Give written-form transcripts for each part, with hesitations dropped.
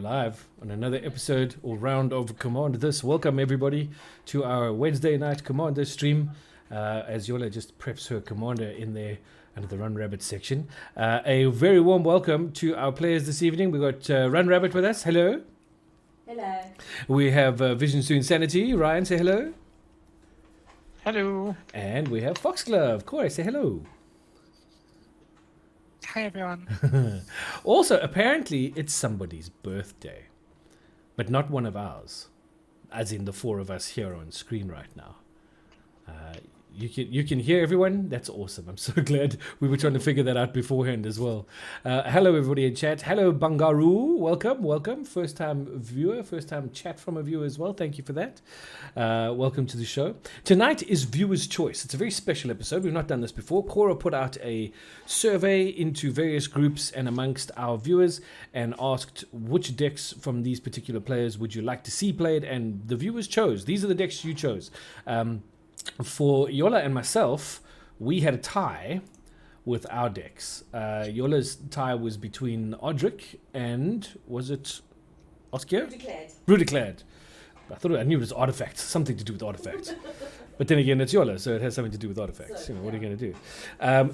live on another episode or round of Command This. Welcome everybody to our Wednesday night Commander stream. As Yola just preps her commander in there under the Run Rabbit section. A very warm welcome to our players this evening. We've got Run Rabbit with us. Hello. Hello. We have Vision Soon Sanity. Ryan, say hello. Hello. And we have Foxglove. Corey, say hello. Hi, everyone. Also, apparently, it's somebody's birthday, but not one of ours, as in the four of us here on screen right now. You can hear everyone. That's awesome. I'm so glad we were trying to figure that out beforehand as well. Hello, everybody in chat. Hello, Bangaru. Welcome. First time viewer, first time chat from a viewer as well. Thank you for that. Welcome to the show. Tonight is Viewer's Choice. It's a very special episode. We've not done this before. Cora put out a survey into various groups and amongst our viewers and asked which decks from these particular players would you like to see played, and the viewers chose. These are the decks you chose. For Yola and myself, we had a tie with our decks. Yola's tie was between Odric and, was it Oskia? Brudiclad. I knew it was artifacts, something to do with artifacts. But then again, it's Yola, so it has something to do with artifacts. So, what are you going to do?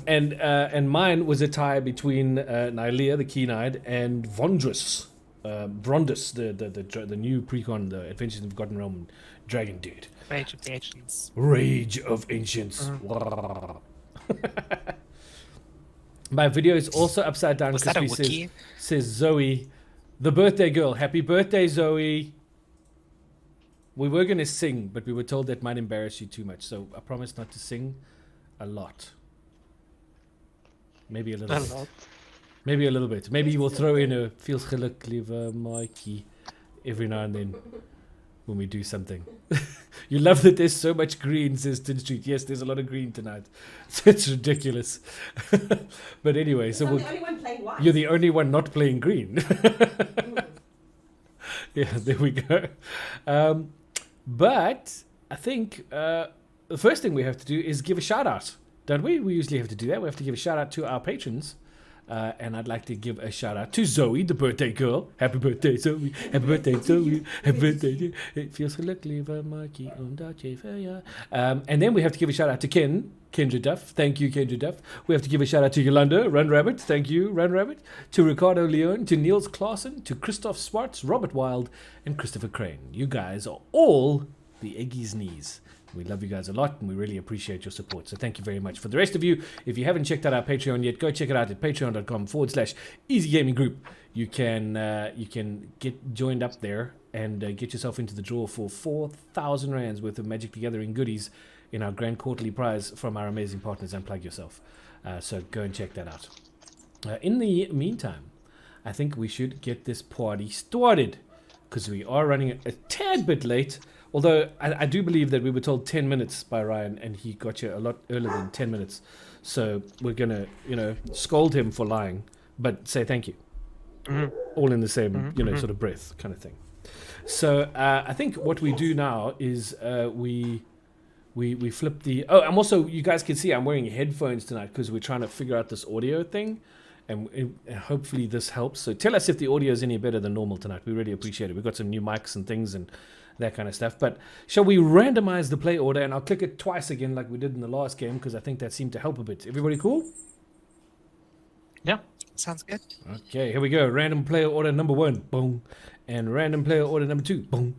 And mine was a tie between Nylea, the Keen-Eyed, and Vondrus. Vrondus, the new precon, the Adventures in the Forgotten Realm dragon dude. Rage of the Ancients. Rage of Ancients. My video is also upside down because says Zoe, the birthday girl. Happy birthday, Zoe. We were going to sing, but we were told that might embarrass you too much. So I promise not to sing a lot. Maybe a little bit. Maybe a little bit. Maybe you will throw in a feels geluk, lieve Mikey every now and then when we do something. You love that there's so much green, says Tin Street. Yes, there's a lot of green tonight. It's ridiculous. But anyway, so I'm the only one playing white. You're the only one not playing green. Yeah, there we go. But I think the first thing we have to do is give a shout out, don't we? We usually have to do that. We have to give a shout out to our patrons. And I'd like to give a shout out to Zoe, the birthday girl. Happy birthday, Zoe. Happy birthday, Zoe. Happy birthday. It feels like lieve Mikey on Dutch. And then we have to give a shout out to Kendra Duff. Thank you, Kendra Duff. We have to give a shout out to Yolanda, Run Rabbit. Thank you, Run Rabbit. To Ricardo Leon, to Niels Klaassen, to Christoph Swartz, Robert Wild, and Christopher Crane. You guys are all the Eggy's knees. We love you guys a lot, and we really appreciate your support. So thank you very much. For the rest of you, if you haven't checked out our Patreon yet, go check it out at patreon.com/easygaming group. You can get joined up there and get yourself into the draw for 4,000 rands worth of Magic the Gathering goodies in our grand quarterly prize from our amazing partners. Unplug yourself. So go and check that out. In the meantime, I think we should get this party started because we are running a tad bit late. Although I do believe that we were told 10 minutes by Ryan, and he got here a lot earlier than 10 minutes. So we're gonna, scold him for lying, but say thank you, all in the same, sort of breath kind of thing. So I think what we do now is we flip the. Oh, I'm also, you guys can see I'm wearing headphones tonight because we're trying to figure out this audio thing, and hopefully this helps. So tell us if the audio is any better than normal tonight. We really appreciate it. We've got some new mics and things and that kind of stuff. But shall we randomize the play order? And I'll click it twice again like we did in the last game because I think that seemed to help a bit. Everybody cool? Yeah, sounds good. Okay, here we go. Random player order number 1. Boom. And random player order number 2. Boom.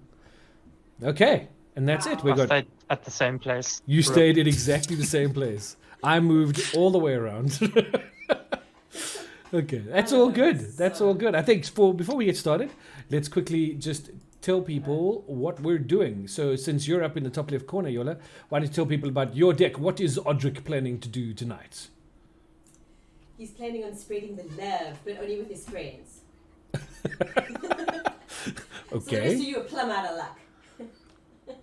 Okay. And that's it. We got stayed at the same place. You stayed at exactly the same place. I moved all the way around. Okay, that's all good. That's all good. I think before we get started, let's quickly just tell people what we're doing. So since you're up in the top left corner, Yola, why don't you tell people about your deck? What is Odric planning to do tonight? He's planning on spreading the love, but only with his friends. Okay. So the rest of you are plumb out of luck. And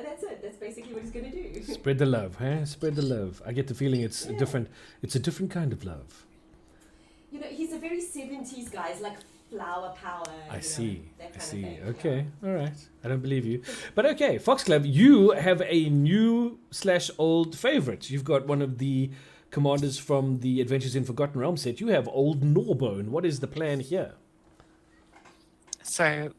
that's it. That's basically what he's going to do. Spread the love, huh? Spread the love. I get the feeling it's a different kind of love. He's a very 70s guy. He's like flower power. I see. That kind I see. Of thing, okay. All right. I don't believe you. But okay, Foxglove, you have a new/old favorite. You've got one of the commanders from the Adventures in Forgotten Realms set. You have Old Gnawbone. What is the plan here? So,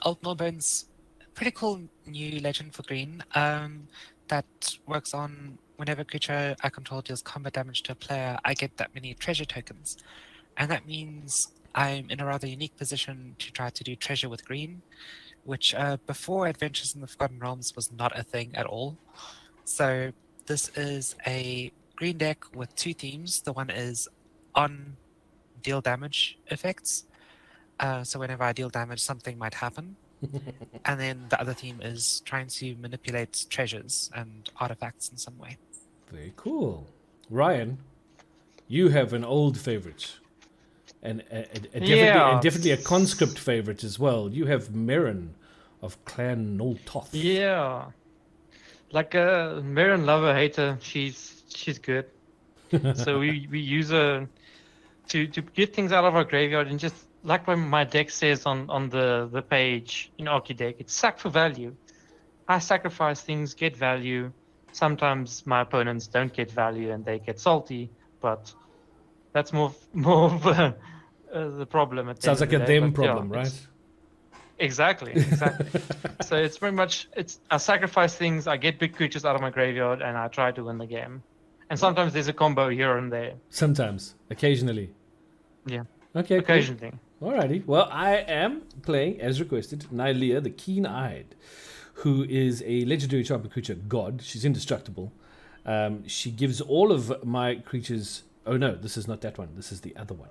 Old Gnawbone's a pretty cool new legend for green that works on whenever a creature I control deals combat damage to a player, I get that many treasure tokens. And that means I'm in a rather unique position to try to do treasure with green, which before Adventures in the Forgotten Realms was not a thing at all. So this is a green deck with two themes. The one is on deal damage effects. So whenever I deal damage, something might happen. And then the other theme is trying to manipulate treasures and artifacts in some way. Very cool. Ryan, you have an old favorite. And definitely a conscript favorite as well. You have Meren of Clan Old Toth. Yeah. Like a Meren lover hater, she's good. So we use her to get things out of our graveyard, and just like when my deck says on the page in ArchiDeck, it's sack for value. I sacrifice things, get value. Sometimes my opponents don't get value and they get salty, but that's more of the problem. At the Sounds end like of a the day, them but yeah, problem, right? Exactly. So it's pretty much, I sacrifice things, I get big creatures out of my graveyard, and I try to win the game. And sometimes there's a combo here and there. Sometimes, occasionally. Yeah. Okay. Occasionally. Cool. Alrighty. Well, I am playing, as requested, Nylea, the Keen-Eyed, who is a legendary champion creature god. She's indestructible. She gives all of my creatures. Oh no, this is not that one. This is the other one.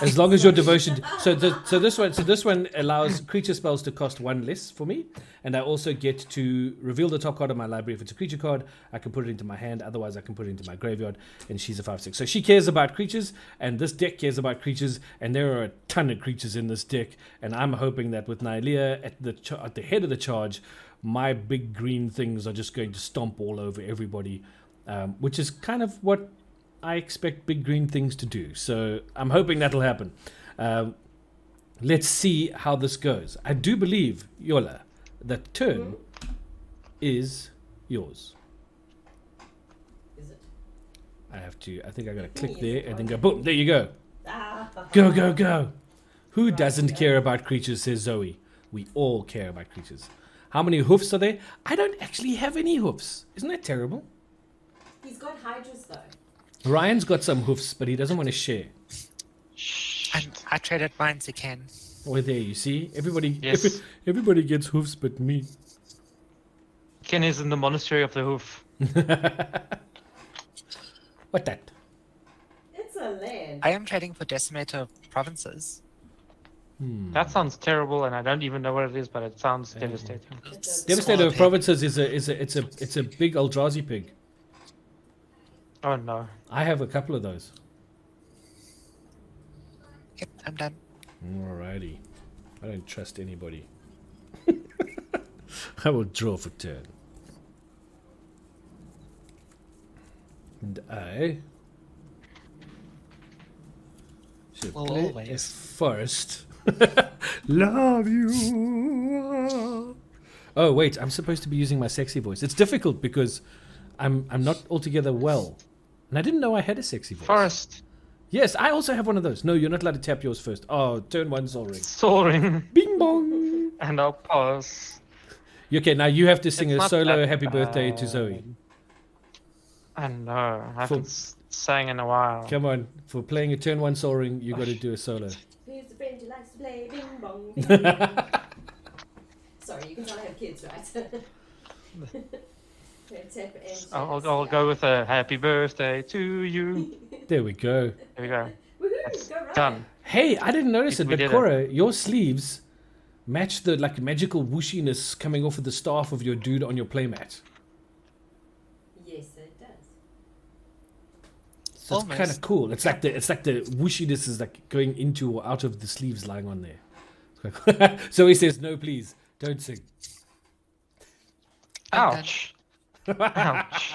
As long as your devotion. So this one allows creature spells to cost one less for me, and I also get to reveal the top card of my library. If it's a creature card, I can put it into my hand. Otherwise, I can put it into my graveyard. And she's a 5/6. So she cares about creatures, and this deck cares about creatures, and there are a ton of creatures in this deck. And I'm hoping that with Nylea at the head of the charge, my big green things are just going to stomp all over everybody, which is kind of what I expect big green things to do. So I'm hoping that'll happen. Let's see how this goes. I do believe, Yola, that turn is yours. Is it? I think I gotta click there and then go, boom, there you go. Ah. Go. Who doesn't care about creatures, says Zoe. We all care about creatures. How many hoofs are there? I don't actually have any hoofs. Isn't that terrible? He's got hydras though. Ryan's got some hoofs, but he doesn't want to share. And I traded mine to Ken. Well, there you see. Everybody, Yes. everybody gets hoofs but me. Ken is in the monastery of the hoof. What that? It's a land. I am trading for Decimator of Provinces. That sounds terrible, and I don't even know what it is, but it sounds devastating. It does. Devastator of pig. Provinces it's a big Eldrazi pig. Oh no. I have a couple of those. Yep, I'm done. Alrighty. I don't trust anybody. I will draw for turn. And I should Well, play always. a forest. Love you. Oh wait, I'm supposed to be using my sexy voice. It's difficult because I'm not altogether well. And I didn't know I had a sexy voice. Forest. Yes, I also have one of those. No, you're not allowed to tap yours first. Oh, turn one Soul Ring. Soaring. Bing bong. And I'll pause. Okay, now you have to sing It's a not solo that happy birthday to bad. Zoe. I know. I haven't sang in a while. Come on, for playing a turn one Soul Ring, you got to do a solo. Who's the friend who likes to play bing bong? Bing bong. Sorry, you can tell I have kids, right? Tap and I'll go with a happy birthday to you. There we go. There we go. Woohoo! Go right. Done. Hey, I didn't notice it, We but did it. Cora, your sleeves match the like magical whooshiness coming off of the staff of your dude on your playmat. Yes, it does. So it's Almost. kind of cool. It's like the whooshiness is like going into or out of the sleeves lying on there. It's quite cool. So he says, "No, please, don't sing." I'm done. Ouch. Ouch.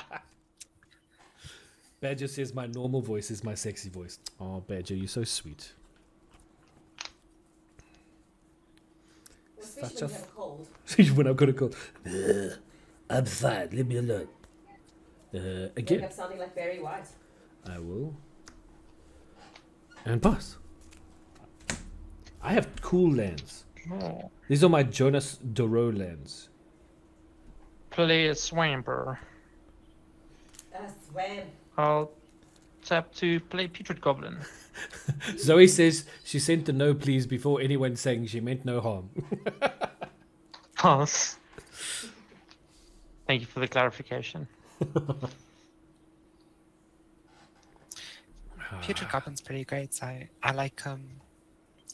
Badger says my normal voice is my sexy voice. Oh, Badger, you're so sweet. Especially Such when a you have a cold. When I've got a call, I'm fine. Leave me alone. Wake Again, up sounding like Barry White. I will. And pass. I have cool lands. Oh. These are my Jonas Doro lands. Play a Swamper. Swam. I'll tap to play Putrid Goblin. Zoe says she sent the no please before anyone saying she meant no harm. Pass. Thank you for the clarification. Putrid Goblin's pretty great. So I like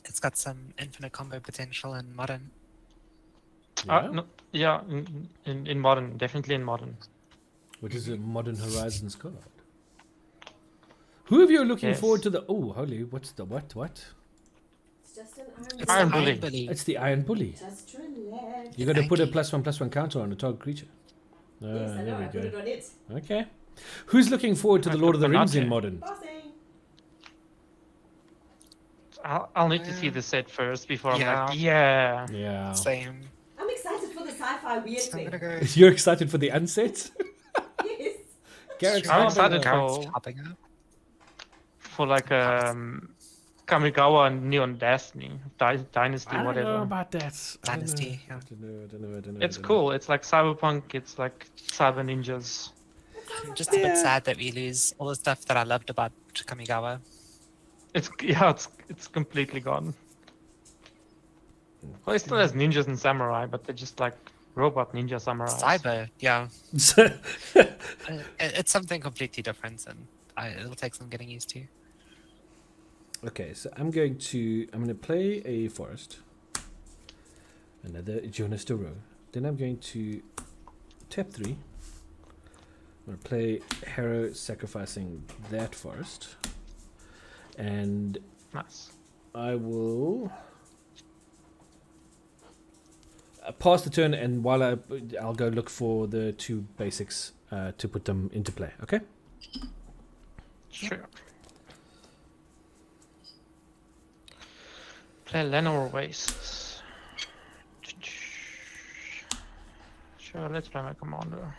it's got some infinite combo potential in modern. No, yeah, in modern, definitely in modern. Which is a Modern Horizons card. Who of you are looking Yes. forward to the... Oh, holy, what's the what? It's just an It's Iron the Bully. It's the Iron Bully. Just relax. You got to put a Exactly. +1/+1 counter on a target creature. Yes, I There know. I we put it go. on it. Okay. Who's looking forward to I the Lord of the put Rings in Lunarch. Modern? Bossing. I'll need to see Yeah. the set first before I'm Yeah. like, yeah. Yeah. Same. I'm excited for the sci-fi weird So I'm thing. gonna go. You're excited for the unset? Yes. Garrett's I'm popping excited up. for Popping up. like Kamigawa and Neon Destiny, Dynasty, I don't know whatever. about that. Dynasty, I yeah. don't know. It's cool. It's like Cyberpunk. It's like Cyber Ninjas. I'm just a bit sad that we lose all the stuff that I loved about Kamigawa. It's completely gone. Well, it still has ninjas and samurai, but they're just like robot ninja samurais. Cyber, yeah. It's something completely different, and it'll take some getting used to. Okay, so I'm going to play a forest, another Jonas Doro. Then I'm going to tap 3. I'm going to play Harrow, sacrificing that forest, and Nice. I will pass the turn. And while I'll go look for the 2 basics to put them into play. Okay. Sure. Play Lenore Wastes. Sure, let's play my commander.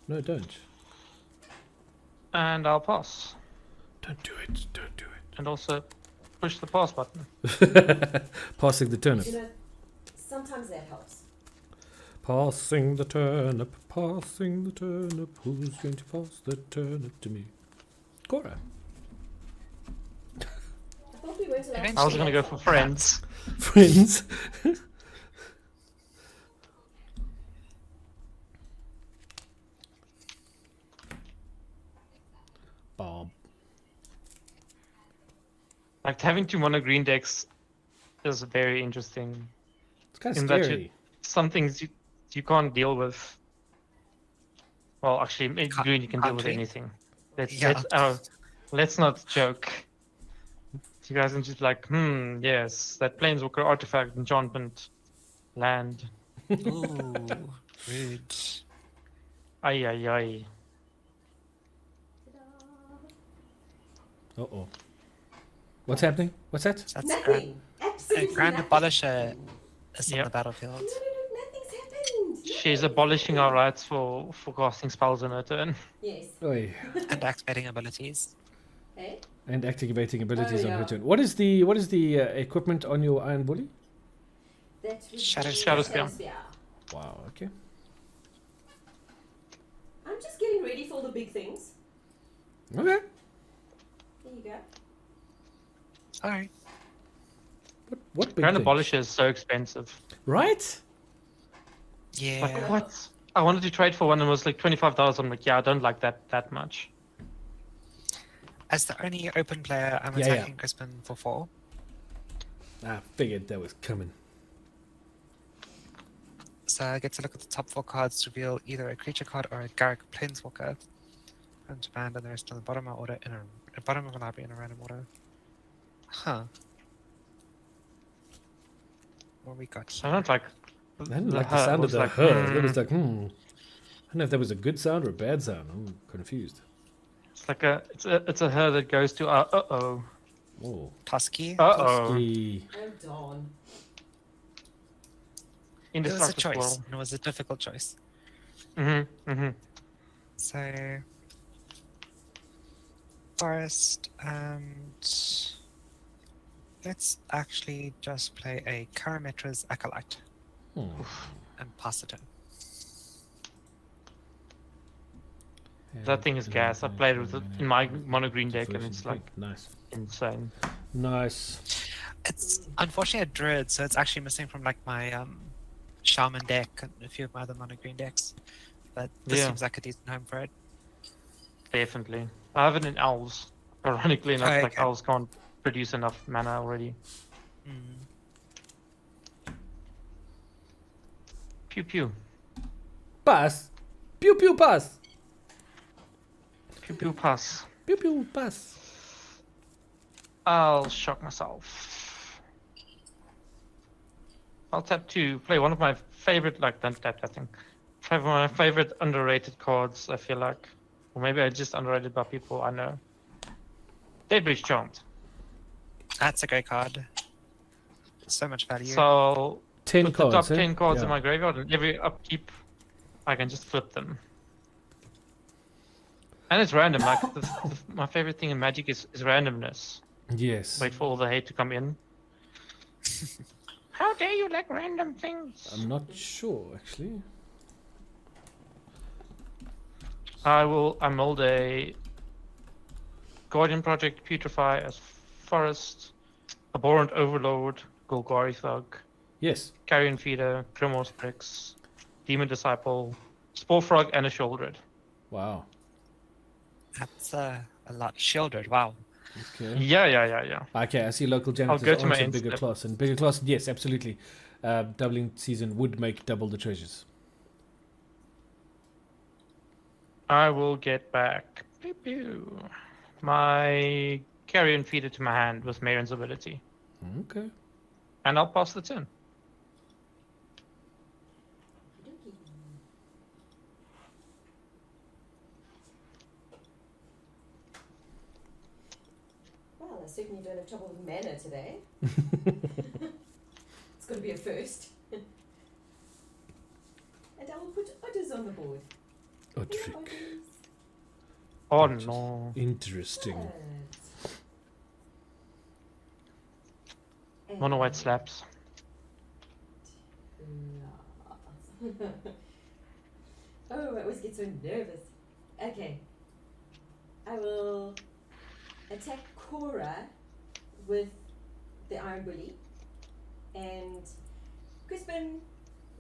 No, don't. And I'll pass. Don't do it. Don't do And also push the pass button. it. Passing the turnip. You know, sometimes that helps. Passing the turnip, passing the turnip. Who's going to pass the turnip to me? Cora. I thought we weren't allowed to I was say gonna that go for song. friends. Friends. Bob. Like having 2 mono green decks is very interesting. It's kind of In that scary. Some things you can't deal with. Well, actually, maybe Can't- green you can deal with can't we? anything. Yeah. Let's not joke. You guys are just like, yes, that Planeswalker artifact, enchantment, land. Ooh, rude. Ay ay ay. Uh-oh. What's happening? What's that? That's Nothing. a Absolutely Grand nothing. Abolisher is on Yep. the battlefield. No, nothing's happened. She's abolishing our rights for casting spells on her turn. Yes. Oi. And activating abilities. Hey? And activating abilities Oh, on her yeah. turn. What is the equipment on your Iron Bully? That would Shadow be Spear. Spear. Wow, okay. I'm just getting ready for the big things. Okay. There you go. Alright. What big Grand thing? Abolisher is so expensive. Right? Yeah. Like what? I wanted to trade for one and it was like $25. I'm like, yeah, I don't like that much. As the only open player, I'm Yeah, yeah. attacking Crispin for 4. I figured that was coming. So I get to look at the top 4 cards to reveal either a creature card or a Garrick Planeswalker. And to band and the rest on the bottom of my order in a bottom of a library in a random order. Huh. What we got I here? don't like. I didn't like the her. It sound of was the like, her. It was like, I don't know if that was a good sound or a bad sound. I'm confused. It's like it's a her that goes to uh-oh. Whoa. Tusky. Uh-oh. Tusky. Oh, darn. It was a Indestructible choice. Swirl. And it was a difficult choice. So forest and Let's actually just play a Karametra's Acolyte Hmm. and pass it in. That thing is gas. I played with it in my mono green deck, and it's like nice. insane. Nice. It's unfortunately a druid, so it's actually missing from like my shaman deck and a few of my other mono green decks. But this Yeah. seems like a decent home for it. Definitely. I have it in owls. Ironically enough, Oh, like okay. owls can't produce enough mana already. Mm. Pew pew. Pass. Pew pew pass. Pew pew pass. Pew pew pass. I'll shock myself. I'll tap 2. Play one of my favorite, like, don't tap that thing. Play one of my favorite underrated cards, I feel like. Or maybe I just underrated by people I know. Deadbridge Charmed. That's a great card. So much value. So, 10 with cards. the top eh? 10 cards Yeah. in my graveyard, and every upkeep, I can just flip them. And it's random. Like, my favorite thing in Magic is randomness. Yes. Wait for all the hate to come in. How dare you like random things? I'm not sure, actually. I mold a Guardian Project, Putrefy as Forest, Abhorrent Overlord, Golgari Thug, Yes. Carrion Feeder, Grimoire Bricks, Demon Disciple, Spore Frog, and a Shieldred. Wow. That's a lot. Shieldred, wow. Okay. Yeah. Okay, I see local go janitors to my answered end bigger step. class. And bigger class, yes, absolutely. Doubling season would make double the treasures. I will get back pew, pew, my Carrion Feeder to my hand with Meren's ability. Okay. And I'll pass the turn. Okey-dokey. Well, I certainly don't have trouble with mana today. It's going to be a first. And I will put otters on the board. Oh, Hello, trick. otters. Oh Which is no. Interesting. Birds. Mono white And- slaps. Oh, I always get so nervous. Okay. I will attack Cora with the Iron Bully and Crispin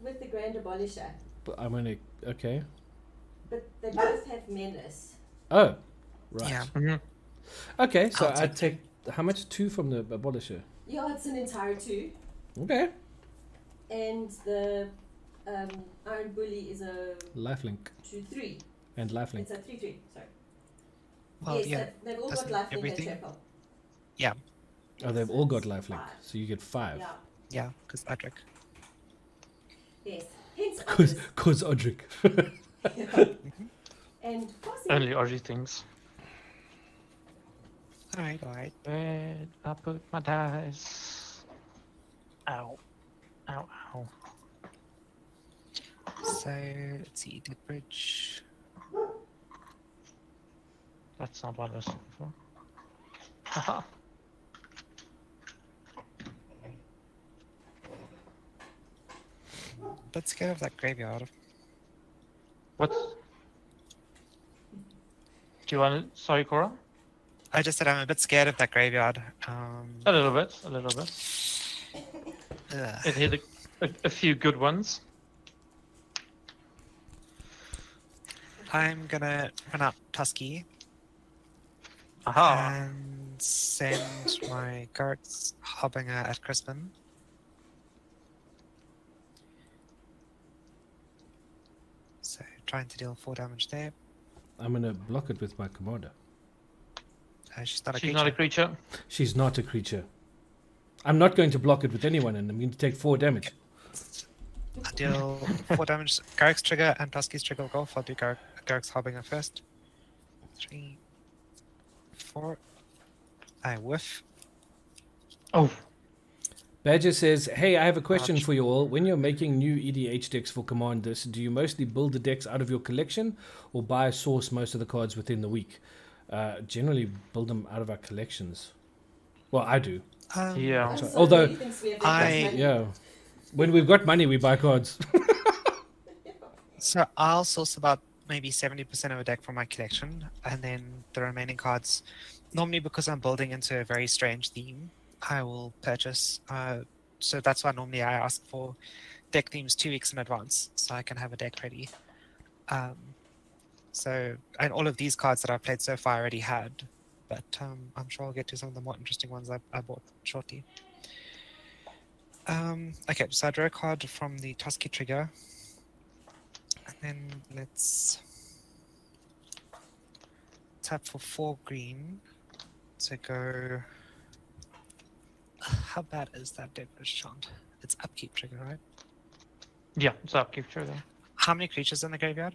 with the Grand Abolisher. But I'm gonna. Okay. But they both have menace. Oh. Right. Yeah. Mhm. Okay, so I'll I take take. How much? 2 from the abolisher. Yeah, it's an entire 2. Okay. And the Iron Bully is a Lifelink. 2/3. And lifelink. It's a 3/3, sorry. Well, yes, yeah. they've all got doesn't life in their everything- chapel. Yeah. Oh, they've all got lifelink. 5. So you get 5. Yeah, Yeah, because Odric. yes. Hence Cause, others. cause Odric. And passing. Only Aussie things. Alright. Where I put my dice. Ow. Ow, ow. So, let's see, Dead Bridge. That's not what I was looking for. Haha. Let's get off that graveyard. What? Do you want to... Sorry, Cora? I just said I'm a bit scared of that graveyard. A little bit. Ugh. It hit a few good ones. I'm gonna run out Tusky Aha! and send my guards hopping at Crispin. So trying to deal 4 damage there. I'm gonna block it with my commander. She's not a She's creature. not a creature. She's not a creature. I'm not going to block it with anyone, and I'm going to take 4 damage. I deal 4 damage. Garrick's trigger and Tusky's trigger will go off. I'll do Garrick's Harbinger first. 3, 4. I whiff. Oh, Badger says, "Hey, I have a question Ouch. for you all. When you're making new EDH decks for Commanders, do you mostly build the decks out of your collection, or buy a source most of the cards within the week? Generally, build them out of our collections. Well, I do. Yeah. And so Although he thinks we have I- money. Yeah. When we've got money, we buy cards. So I'll source about maybe 70% of a deck from my collection, and then the remaining cards, normally because I'm building into a very strange theme, I will purchase. So that's why normally I ask for deck themes 2 weeks in advance, so I can have a deck ready. And all of these cards that I've played so far I already had, but I'm sure I'll get to some of the more interesting ones I bought shortly. Okay, so I drew a card from the Toski trigger. And then let's tap for 4 green to go. How bad is that Devil's Chant? It's upkeep trigger, right? Yeah, it's upkeep trigger. How many creatures in the graveyard?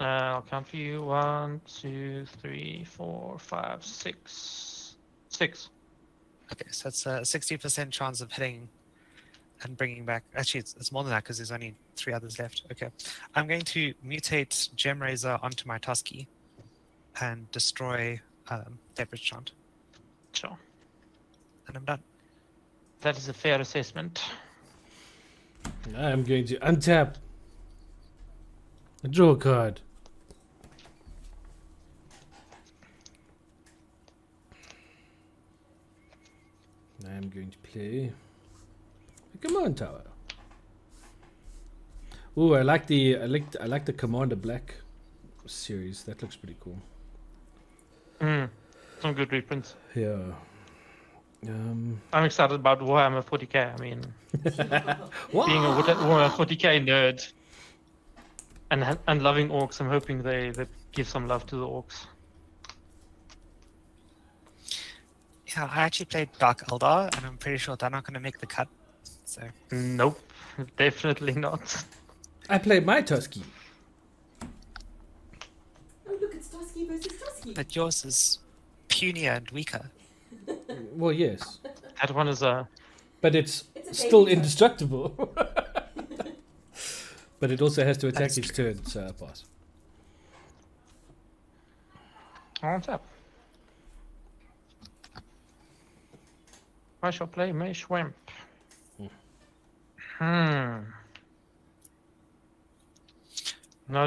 I'll count for you. 1, 2, 3, 4, 5, 6. 6. Okay, so it's a 60% chance of hitting and bringing back. Actually, it's more than that because there's only 3 others left. Okay, I'm going to mutate Gem Razor onto my Tusky and destroy Devil's Chant, Sure. and I'm done. That is a fair assessment. I'm going to untap. Draw a card. I'm going to play a command tower. Ooh, I like the Commander Black series. That looks pretty cool. Some good reprints. Yeah. I'm excited about Warhammer 40k. I mean, being a Warhammer 40k nerd and loving orcs, I'm hoping they give some love to the orcs. Yeah, I actually played Dark Eldar, and I'm pretty sure they're not going to make the cut. So Nope, definitely not. I played my Tusky. Oh, look, it's Tusky versus Tusky. but yours is punier and weaker. Well, yes, That one is a but it's It's a still baby indestructible. But it also has to attack That's each turn, so I pass. on tap. I shall play Mage Wimp. Now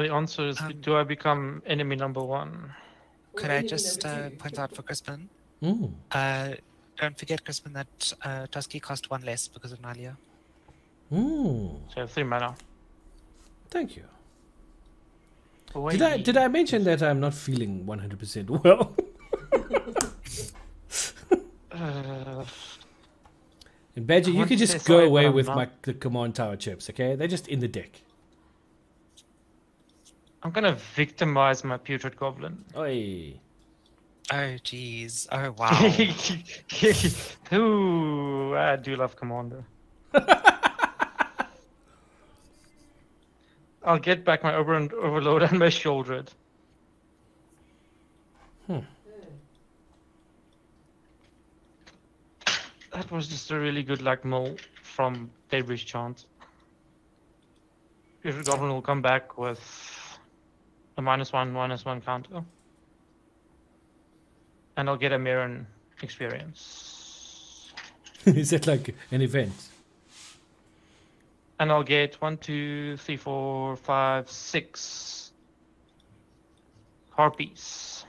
the answer is: do I become enemy number 1? Could I just point out for Crispin? Mm. Don't forget, Crispin, that Tusky cost 1 less because of Nylea. Mm. So 3 mana. Thank you. Away. Did I mention that I'm not feeling 100% well? And Badger, I you want could to just say go sorry, away but I'm with not. the command tower chips, okay? They're just in the deck. I'm gonna victimize my putrid goblin. Oi. Oh, jeez. Oh, wow. Ooh, I do love Commander. I'll get back my Overlord and my Shieldred. That was just a really good mill from Daybreach Chant. Putrid Goblin will come back with a -1/-1 counter. And I'll get a Meren experience. Is that like an event? And I'll get 1, 2, 3, 4, 5, 6 harpies.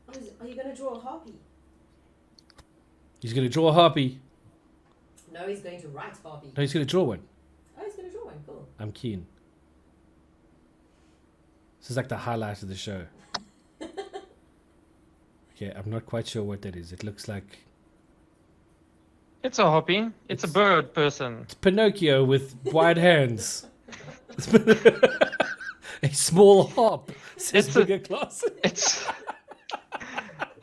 Are you going to draw a harpy? He's going to draw a harpy. No, he's going to write harpy. No, he's going to draw one. Oh, he's going to draw one. Cool. I'm keen. This is like the highlight of the show. Okay, I'm not quite sure what that is. It looks like It's a harpy. It's a bird person. it's Pinocchio with wide hands. A small hop, says It's a- bigger class.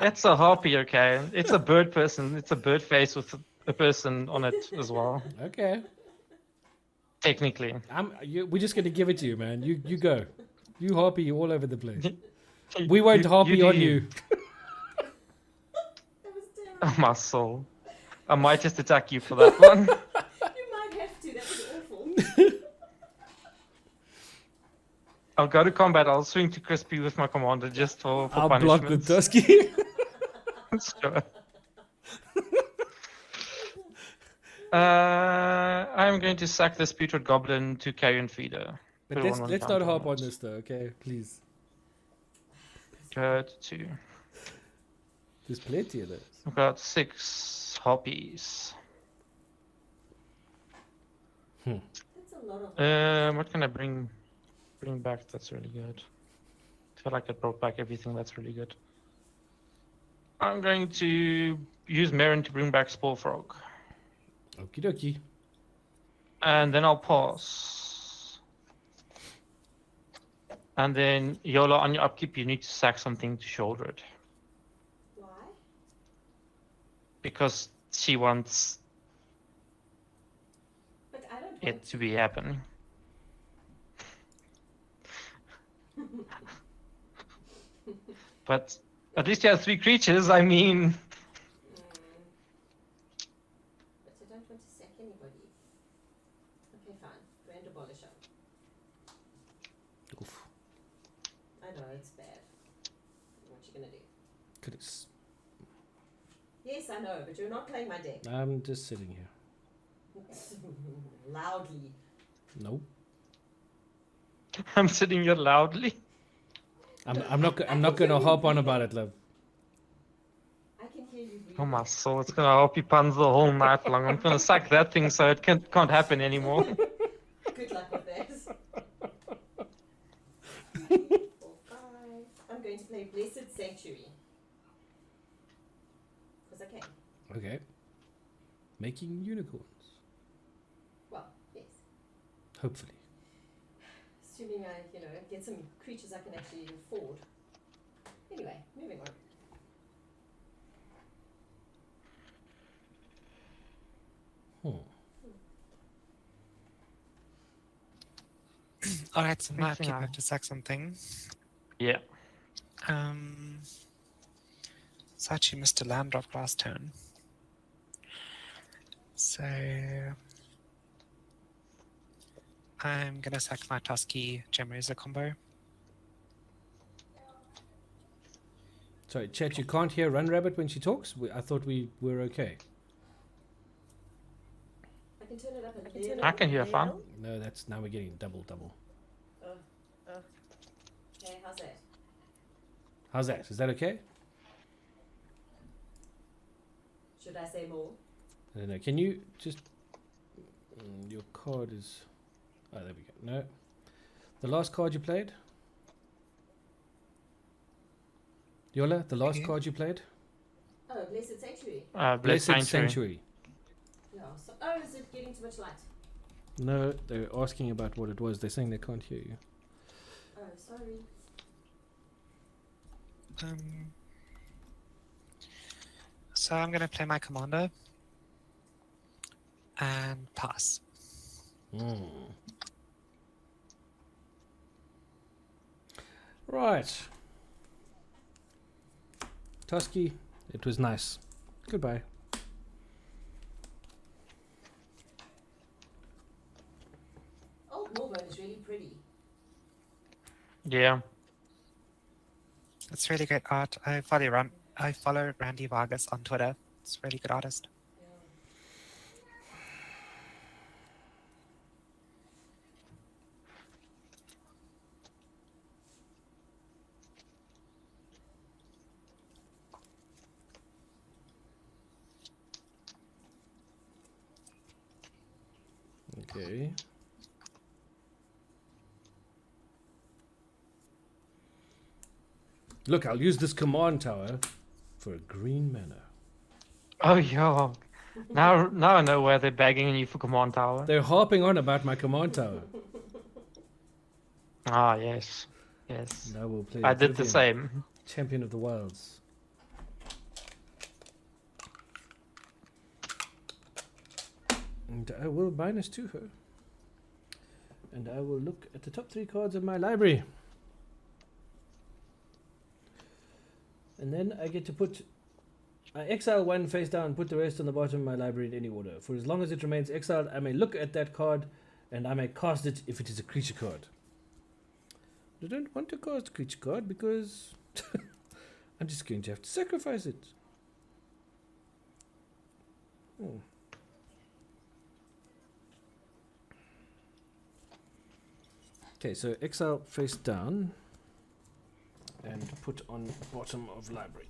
It's a harpy, okay? It's a bird person. It's a bird face with a person on it as well. Okay. Technically. We're just going to give it to you, man. You go. You harpy all over the place. We won't harpy do on you. That was terrible. Oh, my soul. I might just attack you for that one. You might have to. That was awful. I'll go to combat. I'll swing to Crispy with my commander just for I'll block punishment. with Tusky. Sure. I'm going to sack this putrid goblin to carrion feeder. But Put one let's not counter harp it. on this though, okay? Please. Go to 2. There's plenty of those. I've got 6 hoppies. That's a lot of. What can I bring back that's really good? I feel like I brought back everything that's really good. I'm going to use Meren to bring back Spore Frog. Okie dokie. And then I'll pass. And then Yola, on your upkeep, you need to sack something to shoulder it. Why? Because she wants But I don't want it to be happening. But at least you have 3 creatures, I mean... But I don't want to sack anybody. Okay, fine. Go and abolish them. Oof. I know, it's bad. What you gonna do? Could it Yes, I know, but you're not playing my deck. I'm just sitting here. Loudly. Nope. I'm sitting here loudly. I'm not gonna harp on about it, love. I can hear you breathing. Oh my soul, it's gonna help you puns the whole night long. I'm gonna sack that thing so it can't happen anymore. Good luck with that. 3, 4, 5. I'm going to play Blessed Sanctuary. Because I can. Okay. Making unicorns. Well, yes. Hopefully. Assuming I, get some creatures I can actually afford. Anyway, moving on. Alright, so now I Mixing keep up. have to sack something. Yeah. So I actually missed a land drop last turn. So I'm gonna sack my Tusky Gemraiser combo. Sorry, chat, you can't hear Run Rabbit when she talks? I thought we were okay. I can turn it up a little. I can hear fine. No, now we're getting double. Okay, how's that? How's that? Is that okay? Should I say more? I don't know. Can you just... your card is... Oh, there we go. No. The last card you played? Yola, the last Okay. card you played? Oh, Blessed Sanctuary. Blessed Sanctuary. Yeah. So, is it getting too much light? No, they're asking about what it was. They're saying they can't hear you. Oh, sorry. So I'm gonna play my commander and pass. Right. Tusky, it was nice. Goodbye. Old Gnawbone is really pretty. Yeah. It's really great art. I follow Randy Vargas on Twitter. It's a really good artist. Yeah. Okay. Look, I'll use this command tower for a green mana. Oh, yo. Now I know where they're begging you for command tower. They're harping on about my command tower. Ah, yes. Yes. Now we'll play. I did the Oblivion, same. Champion of the Wilds. And I will -2 her. And I will look at the top 3 cards of my library. And then I get to put... I exile 1 face down, put the rest on the bottom of my library in any order. For as long as it remains exiled, I may look at that card and I may cast it if it is a creature card. I don't want to cast a creature card because I'm just going to have to sacrifice it. Okay, so exile face down and put on bottom of library.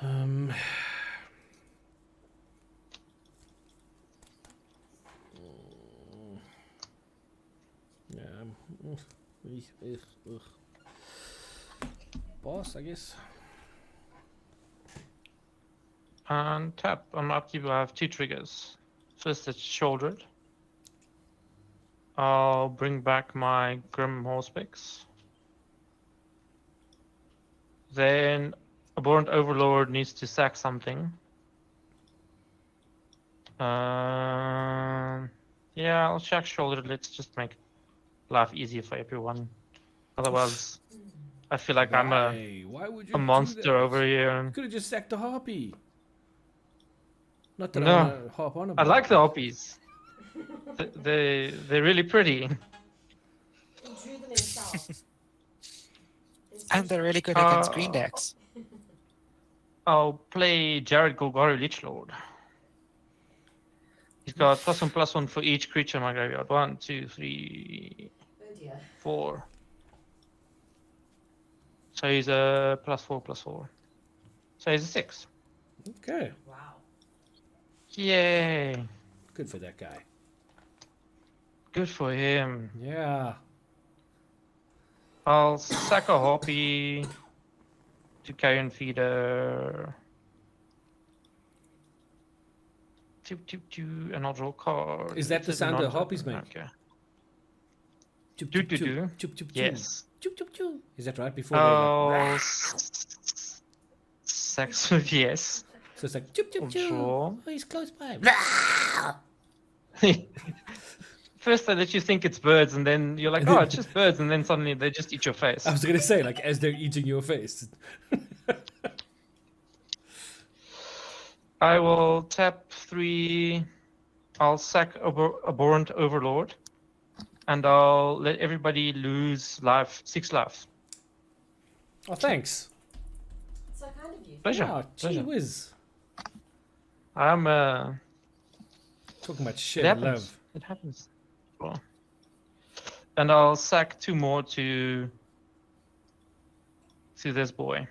Um, yeah. Ugh. Boss, I guess. And tap. On my upkeep, I have 2 triggers. First, it's shouldered. I'll bring back my Grim Horsepex. Then Abhorrent Overlord needs to sack something. Yeah, I'll check shouldered. Let's just make life easier for everyone. Otherwise, I feel like I'm Why would you a do monster that? over here. You could have just sacked the harpy. Not that I No, want to harp on I about like it. the Hoppies. They're really pretty. He drew them himself. And they're really good against green decks. I'll play Jared Golgari Lichlord. He's got +1/+1 for each creature in my graveyard. 1, 2, 3, Oh dear. 4. So he's a +4/+4. So he's a 6. Okay, Wow. Yay! good for that guy. Good for him. Yeah. I'll sack a Hoppy to Carrion Feeder. And I'll draw a card. Is that the It's a sound the non-token, Harpies make? Okay. Chup, Do, chup, do, chup. do. Chup, chup, chup. Yes. Chup, chup, chup. Is that right? Before Oh, they like... sex. Yes. So it's like, chup, chup, chup. Draw. Oh, he's close by. First, they let you think it's birds, and then you're like, And oh, then- it's just birds, and then suddenly they just eat your face. I was going to say, like, as they're eating your face. I will tap 3. I'll sack Abhorrent Overlord, and I'll let everybody lose 6 life. Oh, thanks. So kind of you. Pleasure. Wow, gee Pleasure. whiz. I'm Talking about It shit happens. love. It happens. Well, and I'll sack 2 more to this boy,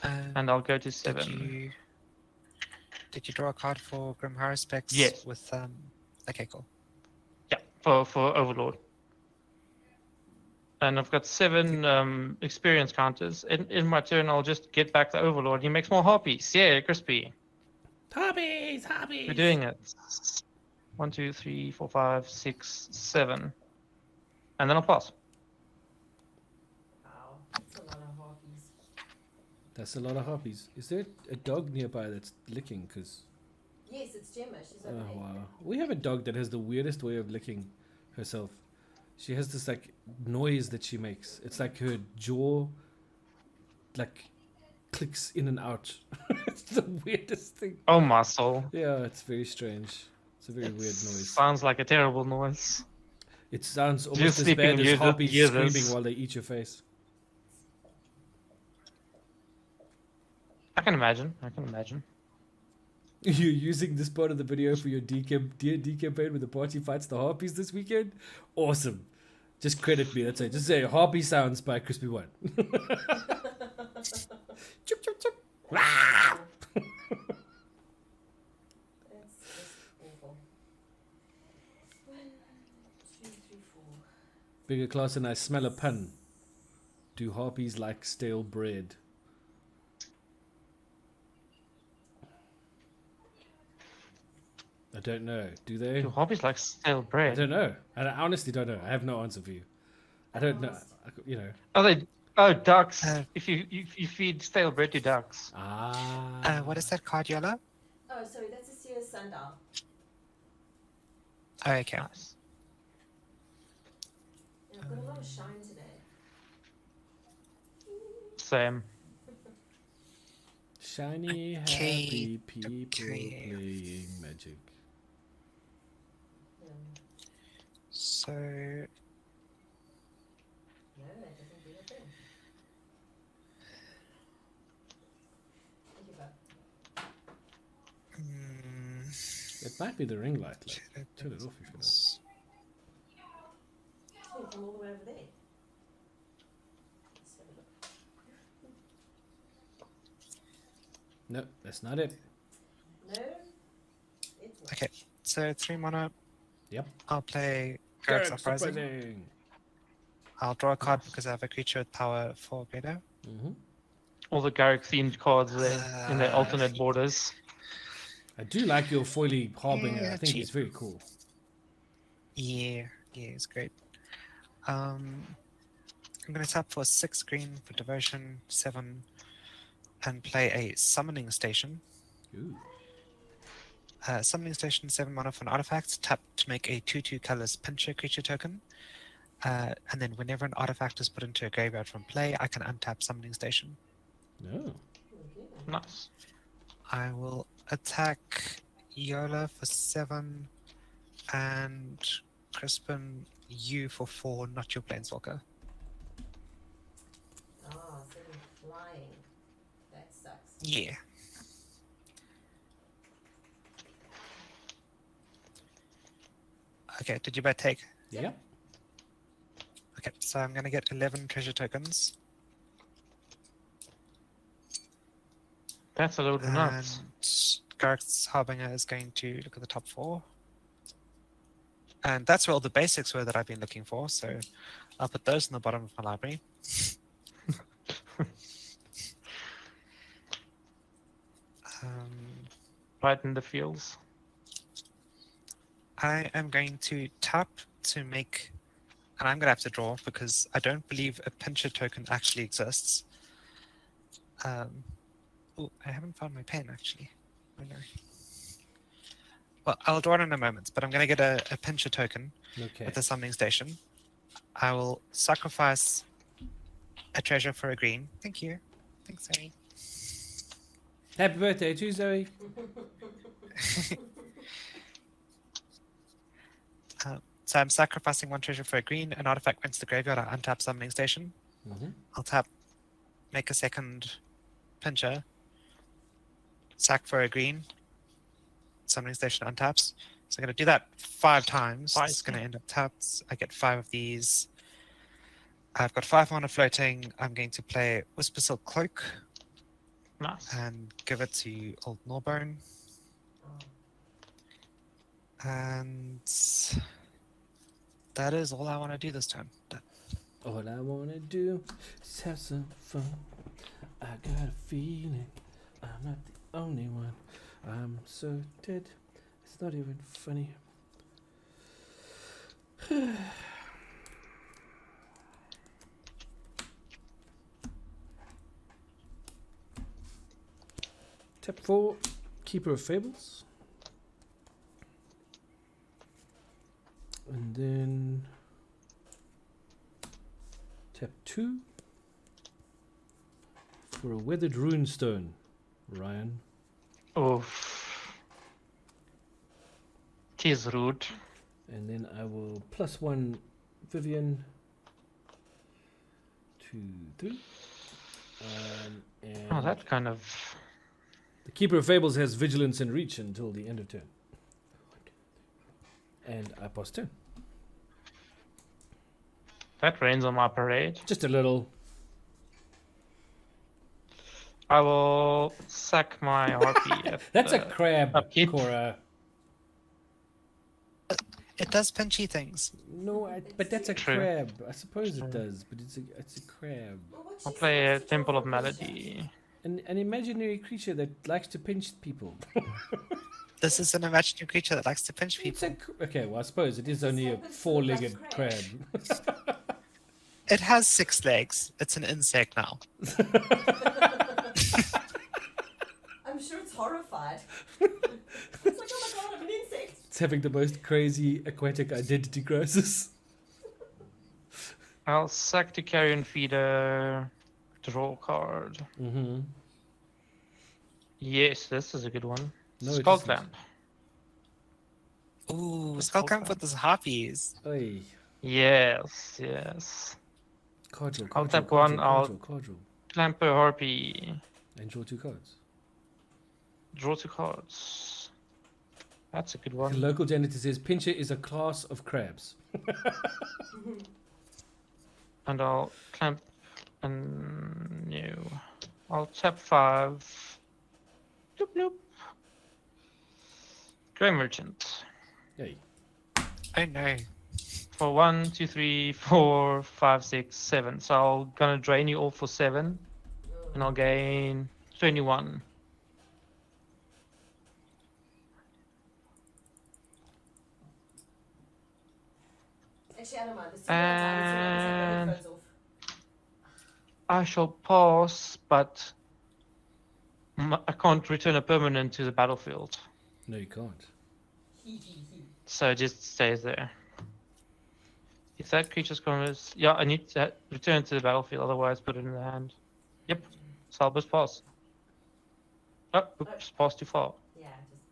and I'll go to 7. Did you draw a card for Grim Harhsal Yes. with okay, cool. Yeah, for Overlord. And I've got 7 experience counters. In my turn, I'll just get back the Overlord. He makes more Harpies. Yeah, crispy. Harpies, harpies. We're doing it. 1, 2, 3, 4, 5, 6, 7. And then I'll pass. Wow. That's a lot of harpies. That's a lot of harpies. Is there a dog nearby that's licking? Because Yes, it's Gemma. She's over oh there. wow, we have a dog that has the weirdest way of licking herself. She has this like noise that she makes. It's like her jaw, like clicks in and out. It's the weirdest thing. Oh, my soul. Yeah, it's very strange. It's a very weird noise. Sounds like a terrible noise. It sounds You're almost as sleeping bad and as you harpies hear screaming this. while they eat your face. I can imagine. You're using this part of the video for your D campaign with the party fights the harpies this weekend? Awesome. Just credit me, that's it. Just say harpy sounds by Crispy One. Chup, chup, chup. That's just awful. 1, 2, 3, 4. Bigger class and I smell a pun. Do harpies like stale bread? I don't know. Do they? Your hobbies like stale I bread. don't know. I honestly don't know. I have no answer for you. I don't know. You know. Are they? Oh, ducks. Uh, If you feed stale bread to ducks. Ah. What is that card, Yola? Oh, sorry, that's a Sears Sundial. Oh, okay. Nice. Yeah, I've got a lot of shine today. Same. Shiny, Okay, happy people okay. playing magic. So No, that doesn't do a thing. Might be the ring light. Like, turn it off if you like. It's going from all the way over there. Let's have a look. No, that's not it. No, it's not. Okay, so 3 mana. Yep. I'll play Garrett's Garrett's Uprising. Uprising. I'll draw a card because I have a creature with power 4 greater. Mm-hmm. All the Garrick themed cards there in their alternate borders. I do like your foily harbinger. Yeah, I think cheap. it's very cool. Yeah, it's great. I'm going to tap for 6 green for Devotion, 7, and play a Summoning Station. Ooh. Summoning Station, 7 mana for an artifact. Tap to make a 2/2 colorless Pincher creature token. And then whenever an artifact is put into a graveyard from play, I can untap Summoning Station. No. Okay. Nice. I will attack Yola for 7 and Crispin you for 4, not your Planeswalker. Ah, 7 flying. That sucks. Yeah. Okay, did you both take? Yeah. Okay, so I'm going to get 11 treasure tokens. That's a load of nuts. And Garrick's Harbinger is going to look at the top 4. And that's where all the basics were that I've been looking for, so I'll put those in the bottom of my library. Right in the fields. I am going to tap to make, and I'm going to have to draw because I don't believe a pincher token actually exists. Oh, I haven't found my pen actually. Oh no. Well, I'll draw it in a moment, but I'm going to get a pincher token Okay. at the summoning station. I will sacrifice a treasure for a green. Thank you. Thanks, Zoe. Happy birthday to you, Zoe. So I'm sacrificing 1 treasure for a green. An artifact went to the graveyard. I untap summoning station. Mm-hmm. I'll tap, make a second pincher, sack for a green, summoning station untaps. So I'm going to do that 5 times. It's going to end up tapped. I get 5 of these. I've got 5 mana floating. I'm going to play Whisper Silk Cloak Nice. and give it to Old Gnawbone. And that is all I want to do this turn. All I wanna do is have some fun. I got a feeling I'm not the only one. I'm so dead. It's not even funny. Tap 4, Keeper of Fables. And then tap 2 for a Weathered Runestone, Ryan. Oof. Tis rude. And then I will +1 Vivian. 2, 3. And Oh, that kind of... the Keeper of Fables has Vigilance and Reach until the end of turn. And I pass turn. That rains on my parade. Just a little. I will sack my harpy. At That's a the crab, upkeep. Cora. It does pinchy things. No, but that's a True. crab. I suppose it does, but it's a crab. Well, what's I'll she play a supposed to Temple draw of for Melody. An imaginary creature that likes to pinch people. This is an imaginary creature that likes to pinch It's people. okay, well, I suppose it is only a It's a 4-legged crab. crab. It has 6 legs. It's an insect now. I'm sure it's horrified. It's like, oh my god, I'm an insect. It's having the most crazy aquatic identity crisis. I'll sack the Carrion Feeder. Draw card. Mm-hmm. Yes, this is a good one. No, it Skull isn't. Clamp. Ooh, It's Skullcamp all with his harpies. Oi. Yes, yes. Card I'll draw, tap one, card draw. Clamp a Harpy. And draw 2 cards. Draw 2 cards. That's a good The one. local janitor says Pincher is a class of crabs. And I'll clamp and no. I'll tap 5. Bloop bloop. Grey Merchant. Hey. Oh no. For 1, 2, 3, 4, 5, 6, 7. So I'll gonna drain you all for 7. And I'll gain 21. Actually, I don't mind. The sooner I die, the sooner I can take my And headphones off. I shall pass, but I can't return a permanent to the battlefield. No, you can't. So it just stays there. If that creature's corners, yeah, I need to return to the battlefield, otherwise put it in the hand. Yep, Salbus pass. Oh, oops, pass too far. Yeah, just.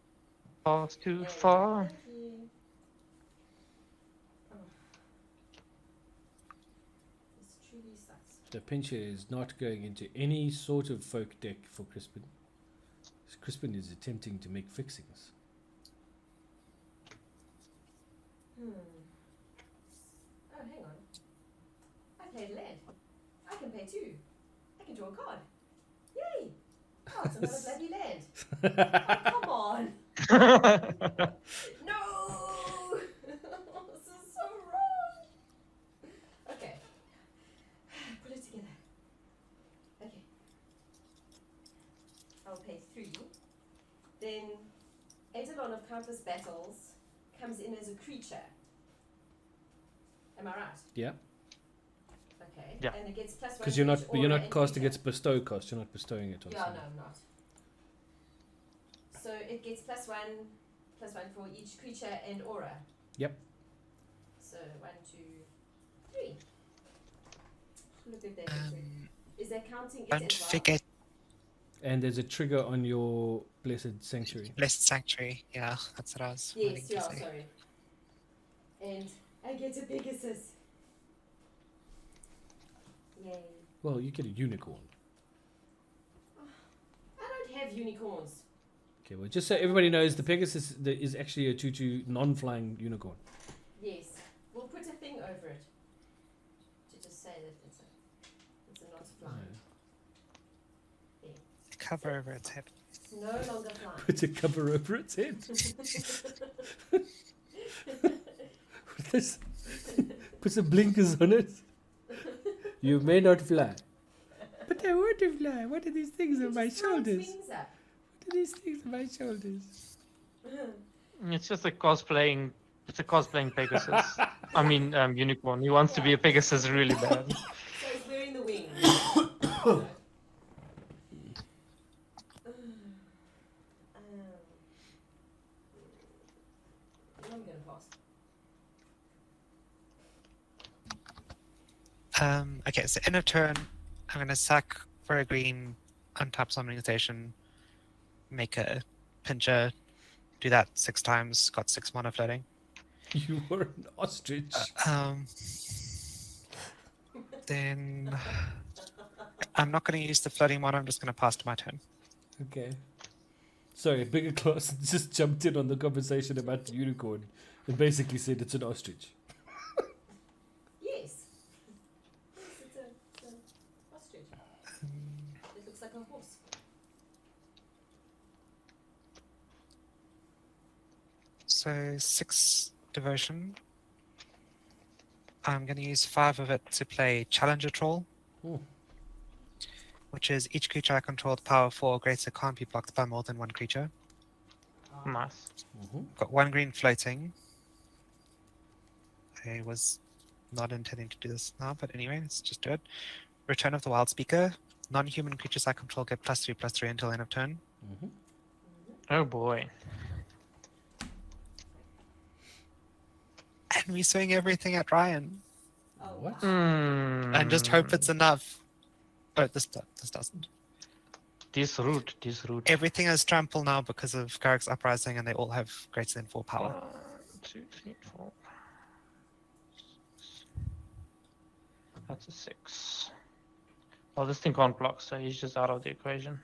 Pass too There we go. far. Thank you. Oh. This truly sucks. The Pincher is not going into any sort of folk deck for Crispin. Crispin is attempting to make fixings. Oh, hang on. I played land. I can pay 2. I can draw a card. Yay! Oh, it's another bloody land. Oh, come on. No! This is so wrong. Okay. Put it together. Okay. I'll pay 3. Then Eidolon of Countless Battles comes in as a creature. Am I right? Yeah, Okay. Yeah. And it gets +1 because to you're not each you're aura not and casting creature. its bestow cost. You're not bestowing it on Yeah, no, someone. I'm not. So it gets +1 for each creature and aura. Yep. So 1, 2, 3. Look at that. Is that counting it Don't as well? forget And there's a trigger on your Blessed Sanctuary. Blessed Sanctuary. Yeah, that's what I was wanting Yes, to yeah, say. sorry. And I get a Pegasus. Yay. Well, you get a unicorn. I don't have unicorns. Okay, well, just so everybody knows, the Pegasus is actually a 2/2 non-flying unicorn. Yes. We'll put a thing over it. To just say that it's a not flying. Cover over its head. It's no longer flying. Put a cover over its head. This- Put some blinkers on it. You may not fly. But I want to fly. What are these things on my Just throw its shoulders? wings up. What are these things on my shoulders? It's just a cosplaying. It's a cosplaying Pegasus. I mean, unicorn. He wants to be a Pegasus really bad. So it's wearing the wings. I'm gonna pass. Okay, so in a turn, I'm going to sack for a green, untap summoning station, make a Pincher, do that 6 times, got 6 mana floating. You were an ostrich. Then I'm not going to use the floating mana, I'm just going to pass to my turn. Okay. Sorry, a bigger class just jumped in on the conversation about the unicorn and basically said it's an ostrich. Yes. Yes, it's an ostrich. It looks like a horse. So 6 devotion. I'm going to use 5 of it to play Challenger Troll, Ooh. which is each creature I control with power 4 or greater can't be blocked by more than one creature. Nice. Got 1 green floating. I was not intending to do this now, but anyway, let's just do it. Return of the Wild Speaker. Non-human creatures I control get +3/+3 until end of turn. Oh boy. And we swing everything at Ryan. Oh, What? wow. And just hope it's enough. Oh, this doesn't. This route. Everything is trample now because of Garrick's Uprising, and they all have greater than 4 power. 1, 2, 3, 4. That's a 6. Well, this thing can't block, so he's just out of the equation.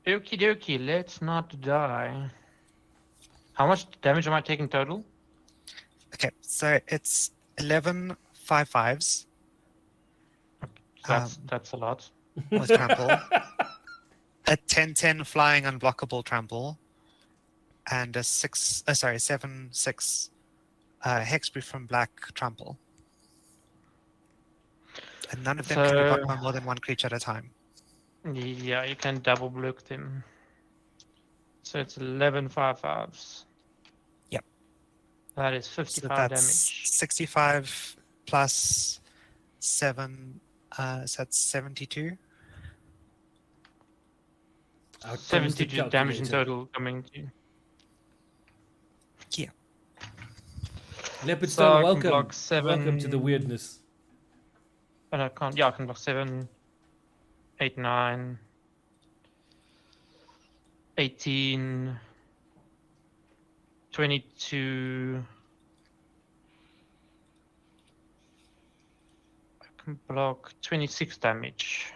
Okie dokie, let's not die. How much damage am I taking total? Okay, so it's 11 5/5s That's a lot. with trample, a 10/10 flying unblockable trample, and a 7/6 hexproof from black trample. And none of them can be blocked by more than one creature at a time. Yeah, you can double block them. So it's 11 5/5s. Yep. That is So 55 that's damage. 65 plus 7, so that's 72. 72 damage in total coming to you. Yeah. Leopard So Stone, I can welcome. block 7. Welcome to the weirdness. And I can't. Yeah, I can block 7, 8, 9, 18, 22. I can block 26 damage.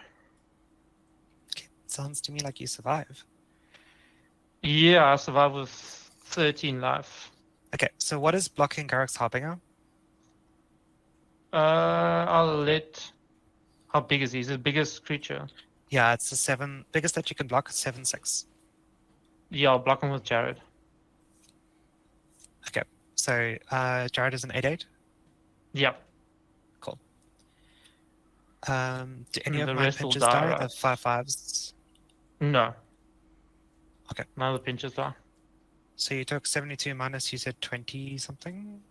Okay. Sounds to me like you survive. Yeah, I survived with 13 life. Okay, so what is blocking Garrick's Harbinger? I'll let. How big is he? He's the biggest creature. Yeah, it's a 7. Biggest that you can block is 7/6. Yeah, I'll block him with Jared. Okay, so Jared is an 8/8. Yep. Cool. Do any The of my rest will pinches die, die? right? The 5/5s. No. Okay. None of the pinches die. So you took 72 minus, you said 20 something?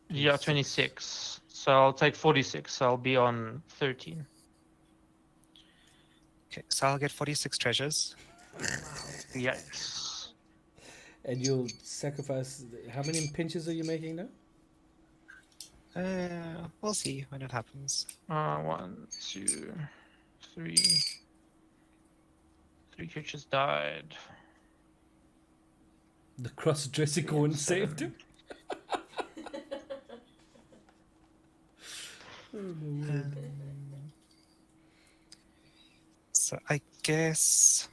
Yeah, 26. So I'll take 46. So I'll be on 13. Okay, so I'll get 46 treasures. Yikes. And you'll sacrifice. How many pinches are you making now? We'll see when it happens. 1, 2, 3. 3 creatures died. The cross-dressing corn saved him. So I guess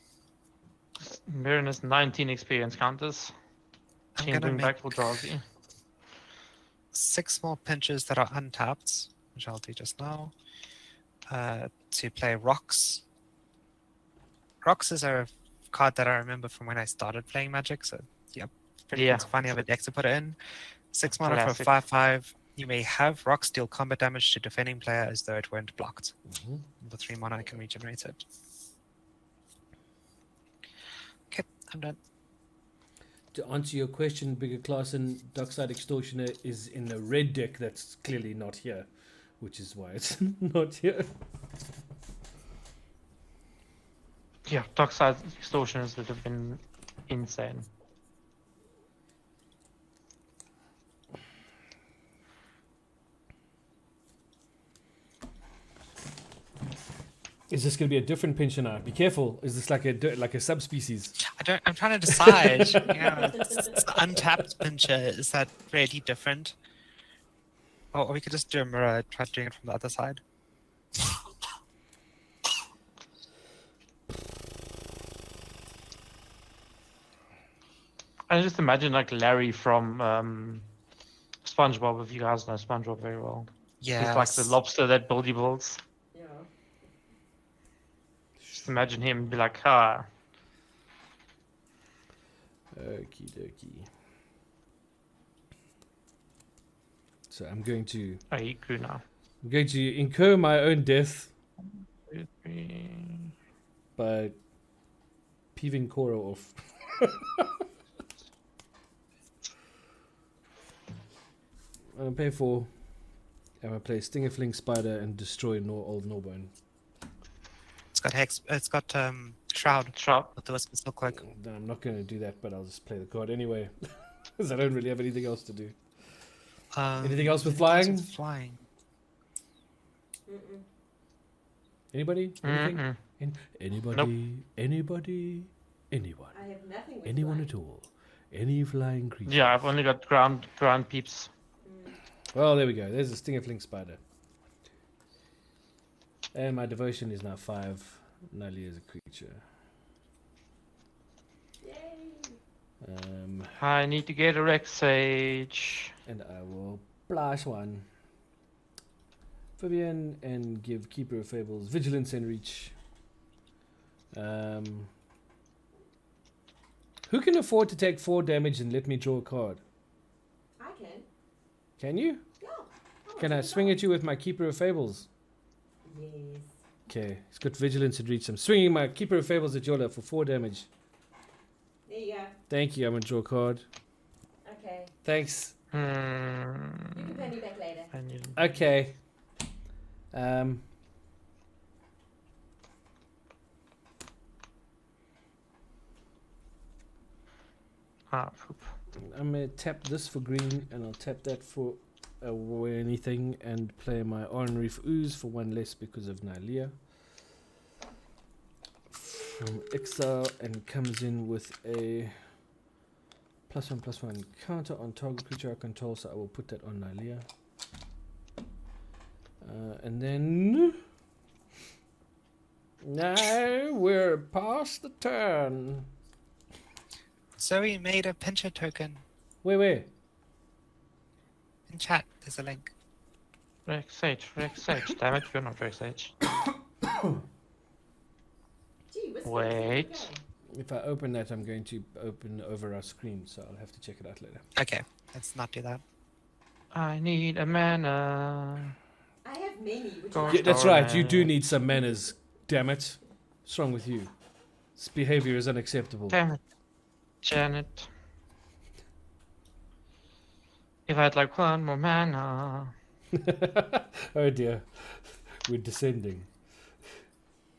Meren has 19 experience counters. I'm She can gonna bring back make Eldrazi. 6 more pinches that are untapped, which I'll do just now, to play Rocks. Rocks is a card that I remember from when I started playing Magic, so yep, pretty Yeah. cool to finally have a deck to put it in. 6 mana for a Classic. 5/5. You may have Rocks deal combat damage to defending player as though it weren't blocked. Mhm. The 3 mana can regenerate it. Okay, I'm done. To answer your question, Bigger Class and Darkside Extortioner is in a red deck that's clearly not here, which is why it's not here. Yeah, Darkside Extortioners would have been insane. Is this going to be a different pincher now? Be careful. Is this like a subspecies? I'm trying to decide. Yeah, it's the untapped pincher. Is that really different? Or we could just do a mirror, try doing it from the other side. I just imagine like Larry from SpongeBob, if you guys know SpongeBob very well. Yeah. He's like the lobster that Billy builds. Yeah. Just imagine him be like, ah. Okie dokie. So I'm going to He grew now. incur my own death 2, 3. by peeving Cora off. I'm gonna pay 4. I'm gonna play Stinger Fling Spider and destroy Old Gnawbone. It's got hex. It's got shroud Sharp. with the wisp and silk cloak. No, I'm not gonna do that, but I'll just play the card anyway, because I don't really have anything else to do. Anything else with flying? Flying. Mm-mm. Anybody? Anything? Mm-mm. Anybody? Anybody? Anyone? I have nothing with Anyone flying. at all? Any flying creature? Yeah, I've only got ground peeps. Well, there we go. There's a Stinger Fling Spider. And my devotion is now 5. Nylea is a creature. I need to get a Rex Sage. And I will splash one. Vivian and give Keeper of Fables Vigilance and Reach. Who can afford to take 4 damage and let me draw a card? I can. Can you? Yeah. Can I swing at you with my Keeper of Fables? Yes. Okay, he's got Vigilance and Reach. I'm swinging my Keeper of Fables at Yola for 4 damage. There you go. Thank you, I'm gonna draw a card. Okay. Thanks. You can pay me back later. I need... Okay. Poop. I'm gonna tap this for green, and I'll tap that for anything, and play my Iron Reef Ooze for 1 less because of Nylea. From exile, and comes in with a +1/+1 counter on target creature I control, so I will put that on Nylea. And then now we're past the turn. Zoe made a pincher token. Where? In chat, there's a link. Rex Sage. Damn it, you're not Rex Sage. Gee, whiskey, Wait. it's okay. If I open that, I'm going to open over our screen, so I'll have to check it out later. Okay, let's not do that. I need a mana. I have many. Which Go is Yeah, that's right. You do Darn. need some manners. Damn it! What's wrong with you? This behavior is unacceptable. Damn it. Janet. If I had like 1 more mana. Oh dear, we're descending.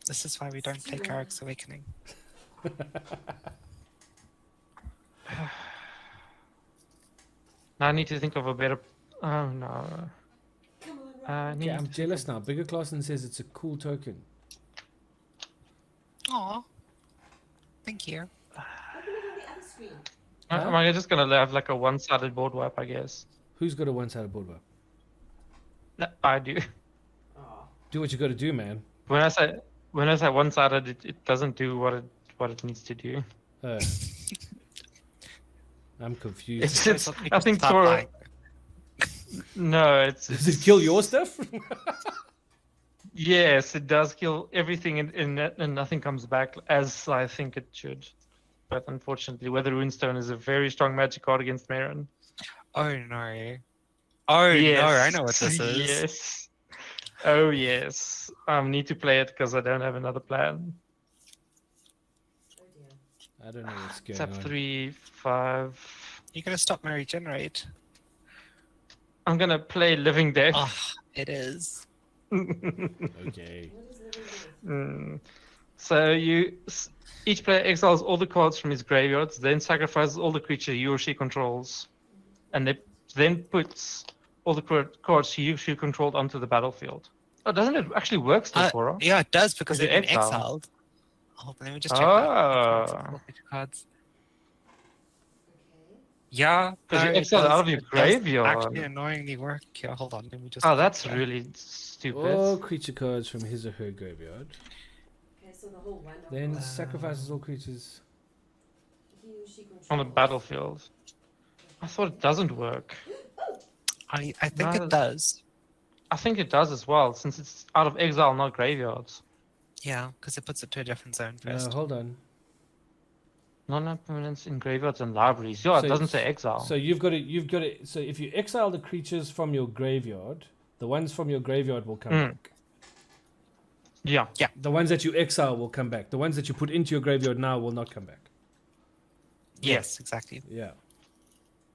This is why we don't play Carrick's Awakening. Now I need to think of a better. Oh no. Come on, I Ryan. need Okay, I'm to jealous now. Bigger Clausen says it's a cool token. Aw. Thank you. Open it on the other screen. Am I just gonna have like a one-sided board wipe? I guess. Who's got a one-sided board wipe? No, I do. Oh. Do what you got to do, man. When I say one-sided, it doesn't do what it needs to do. I'm confused. It's I think Stop Tora. lying. No, it's Does it kill your stuff? yes, it does kill everything in that, and nothing comes back as I think it should. But unfortunately, Weather Runestone is a very strong magic card against Meren. Oh no. Oh no, I know what this is. Yes. Oh yes. Need to play it because I don't have another plan. Oh dear. I don't know what's going Tap on. 3, 5. You're gonna stop my regenerate. I'm gonna play Living Death. Oh, it is. Okay. What is living death? So each player exiles all the cards from his graveyards, then sacrifices all the creature he or she controls, and then puts all the cards he or she controlled onto the battlefield. Oh, doesn't it actually work still, Cora? Yeah, it does because Is they've it been exiled? exiled. Oh, let me just check Ah. that. Cards. Okay. Yeah, Because you it exiled does- out of your it does graveyard. Actually, annoyingly work. Yeah, hold on. Let me just. Oh, that's check. really stupid. All creature cards from his or her graveyard. Okay, so the whole one. of Then them, sacrifices all creatures. he or she controls. On the battlefield. I thought it doesn't work. I think No, it does. I think it does as well, since it's out of exile, not graveyards. Yeah, because it puts it to a different zone No, first. hold on. Non-permanents in graveyards and libraries. Yeah, So it doesn't it's- say exile. So you've got to. So if you exile the creatures from your graveyard, the ones from your graveyard will come back. Yeah. The ones that you exile will come back. The ones that you put into your graveyard now will not come back. Yes, exactly. Yeah.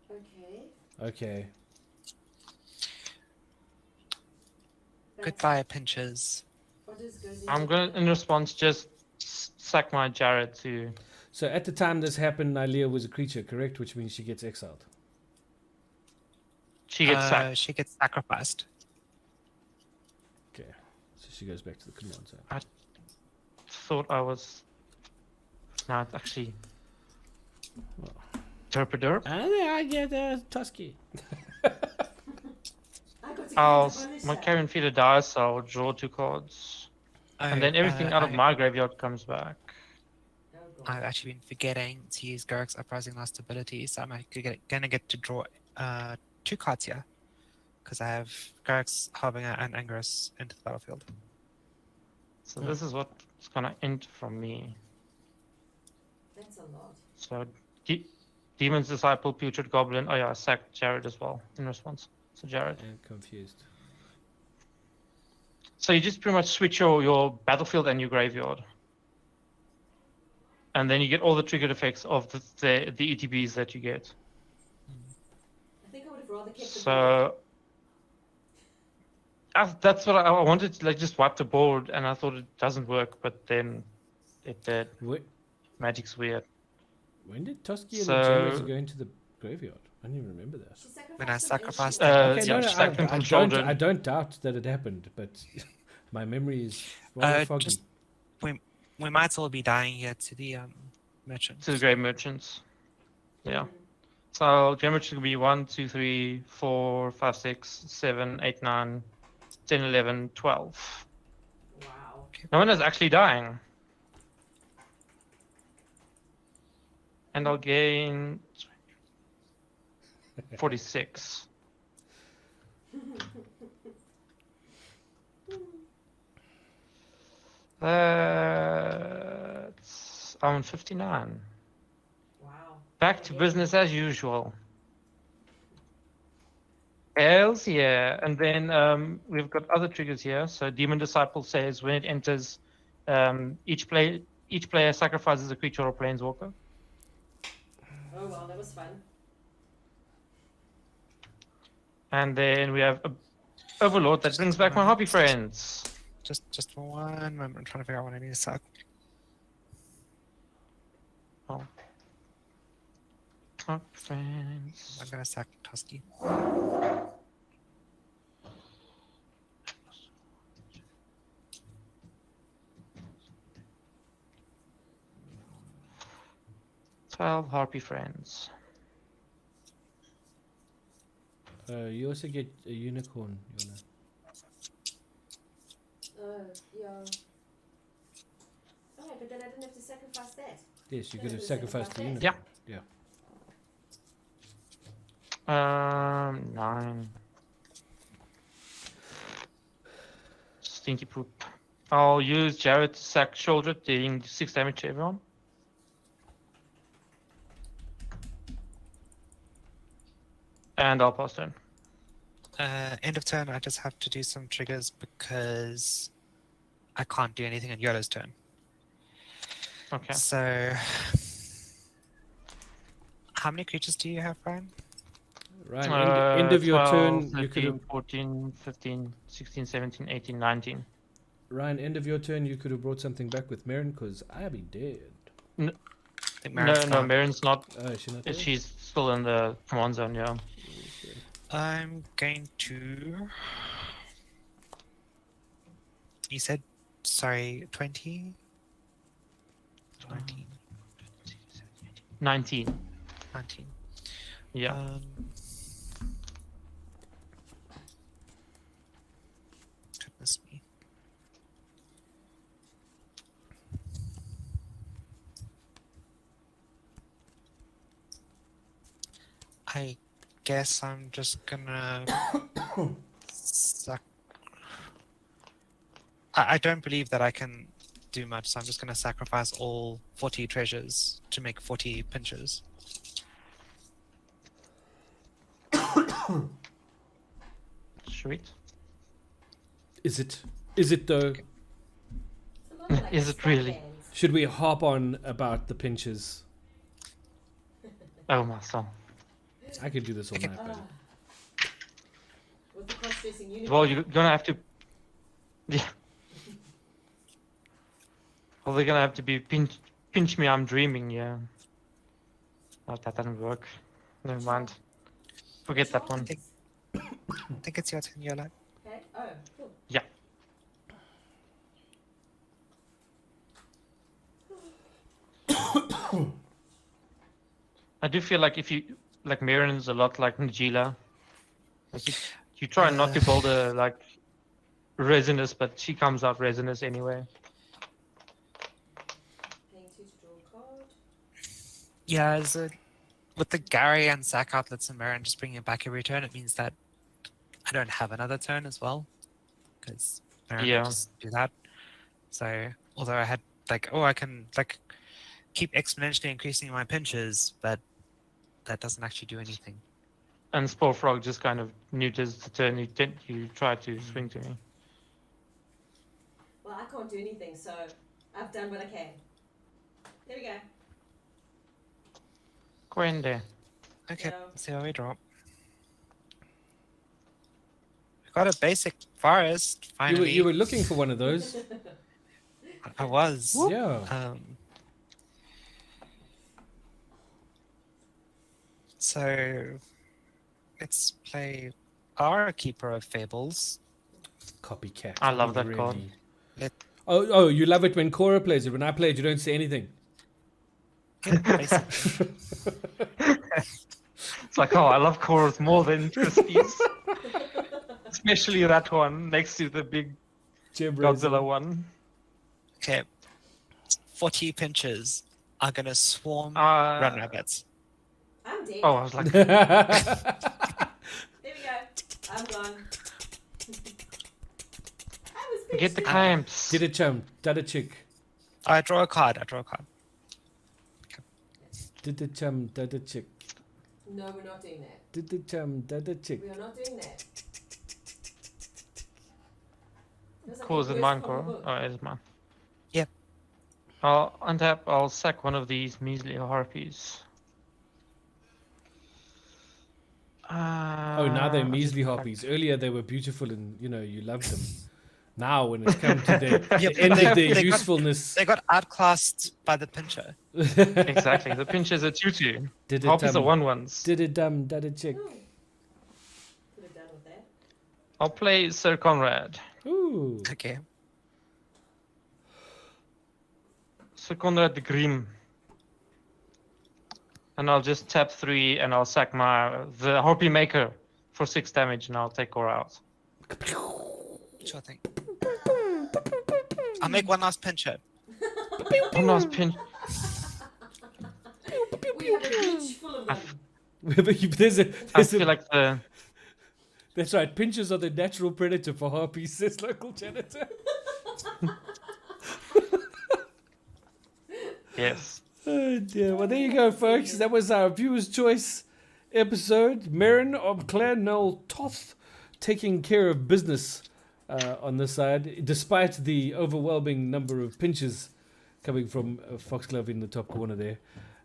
Okay. Okay. That's- Goodbye, pinches. What is goes I'm into gonna, the- in response, just sack my Jared to. So at the time this happened, Nylea was a creature, correct? Which means she gets exiled. She gets sacked. She gets sacrificed. Okay. So she goes back to the command zone. Thought I was. No, it's actually. Derp. And then I get a Tusky. I got to I'll abolish my that. Karen Feeder dies, so I'll draw 2 cards, and then everything out of my graveyard comes back. Oh I've actually been forgetting to use Garrick's Uprising Last Ability, so I'm gonna get to draw 2 cards here. Because I have Garrick's Harbinger and Angerus into the battlefield. So this is what's gonna end from me. That's a lot. So Demon's Disciple, Putrid Goblin. Oh yeah, I sacked Jared as well in response. So Jared. I'm confused. So you just pretty much switch your battlefield and your graveyard. And then you get all the triggered effects of the ETBs that you get. I think I would have rather kept the board. So that's what I wanted to just wipe the board, and I thought it doesn't work, but then it did. Magic's weird. When did Toski and So- the Jammers go into the graveyard? I don't even remember that. She sacrificed When I them sacrificed and she- them. Okay, yeah, no, just sack them from children. I don't doubt that it happened, but my memory is rather foggy. Just we might all be dying here to the merchants. To the Grave Merchants. Yeah. So Grave Merchants will be 1, 2, 3, 4, 5, 6, 7, 8, 9, 10, 11, 12. Wow. No one is actually dying. And I'll gain 46. I'm on 59. Wow. Back to business as usual. Hells yeah. And then we've got other triggers here. So Demon Disciple says when it enters, each player sacrifices a creature or planeswalker. Oh well, that was fun. And then we have Overlord that brings back my hobby friends. Just for one moment, I'm trying to figure out what I need to sack. Oh. Hobby friends. I'm gonna sack Tusky. Twelve Harpy friends. You also get a unicorn, Yona. Yeah. Oh, but then I didn't have to sacrifice that. Yes, you No, could have the sacrificed the sacrifice unicorn. Yeah. Yeah. 9. Stinky poop. I'll use Jared to sack Shoulder, dealing 6 damage to everyone. And I'll pass turn. End of turn, I just have to do some triggers because I can't do anything on Yolo's turn. Okay. So, how many creatures do you have, Brian? Right, end of your 12, turn, 13, you could have 14, 15, 16, 17, 18, 19. Ryan, end of your turn, you could have brought something back with Meren, because I'll be dead. I think No, Maren's no, gone. Maren's not. Oh, is she not there? She's still in the command zone, yeah. I'm going to. You said, sorry, 20? 19. 19. 19. Yeah. Goodness me. I guess I'm just gonna suck. I don't believe that I can do much, so I'm just gonna sacrifice all 40 treasures to make 40 pinches. Sweet. Is it? Is it though? It's a lot of, like, Is it stat really? bands. Should we harp on about the pinches? Oh, my son. I could do this all Okay. night, buddy. With the cross-dressing unicorn. Well, you're gonna have to. Yeah. Well, they're gonna have to be pinch me, I'm dreaming, yeah. Oh, that doesn't work. Never mind. Forget that one. I think it's your turn, Yola. Okay. Oh, cool. Yeah. I do feel like if you like Meren is a lot like Najila. Like you try not to build a like resinous, but she comes out resinous anyway. Paying 2 to draw a card. Yeah, with the Gary and Sack outlets and Meren just bringing it back every turn, it means that I don't have another turn as well, because Meren Yeah. will just do that. So although I had like, oh, I can like keep exponentially increasing my pinches, but that doesn't actually do anything. And Spore Frog just kind of neuters the turn you try to swing to me. Well, I can't do anything, so I've done what I can. There we go. Go in there. Okay, Yeah. let's see how we drop. We got a basic forest, finally. You were looking for one of those. I was. Yeah. So let's play our Keeper of Fables. Copycat. I love that card. Oh, you love it when Cora plays it. When I play it, you don't say anything. Yeah, basically. It's like, oh, I love Cora's more than Crispy's. Especially that one next to the big Jim Godzilla one. Okay. 40 pinches are gonna swarm Uh, run rabbits. I'm dead. Oh, I was like, There we go. I'm gone. I was get the pitched. clamps. Did a chum, did a chick. I draw a card. Did the chum, did a chick. No, we're not doing that. Did the chum, did a chick. We are not doing that. Feels like Cool, is the it worst mine, comic Cora? book. Oh, it is mine. Yep. I'll untap, I'll sack one of these measly harpies. Oh, now they're measly harpies. Earlier they were beautiful and you loved them. Now when it's come to the end of their they got- usefulness, They got outclassed by the pincher. Exactly, the pinch is a 2-2. did Harpies are 1-1s. Did it did a chick. Ooh. Could have done with that. I'll play Sir Conrad. Ooh. Okay. Sir Conrad the Grim. And I'll just tap 3 and I'll sack the Harpy Maker for 6 damage and I'll take Cora out. Sure thing. I'll make one last pincher. One last pinch. We have a beach full of them. I feel like the That's right. Pinchers are the natural predator for harpies, says local janitor. yes. Oh dear. Well, there you go, folks. That was our viewers' choice episode. Meren of Clan Noel Toth taking care of business on this side, despite the overwhelming number of pinches coming from Foxglove in the top corner there.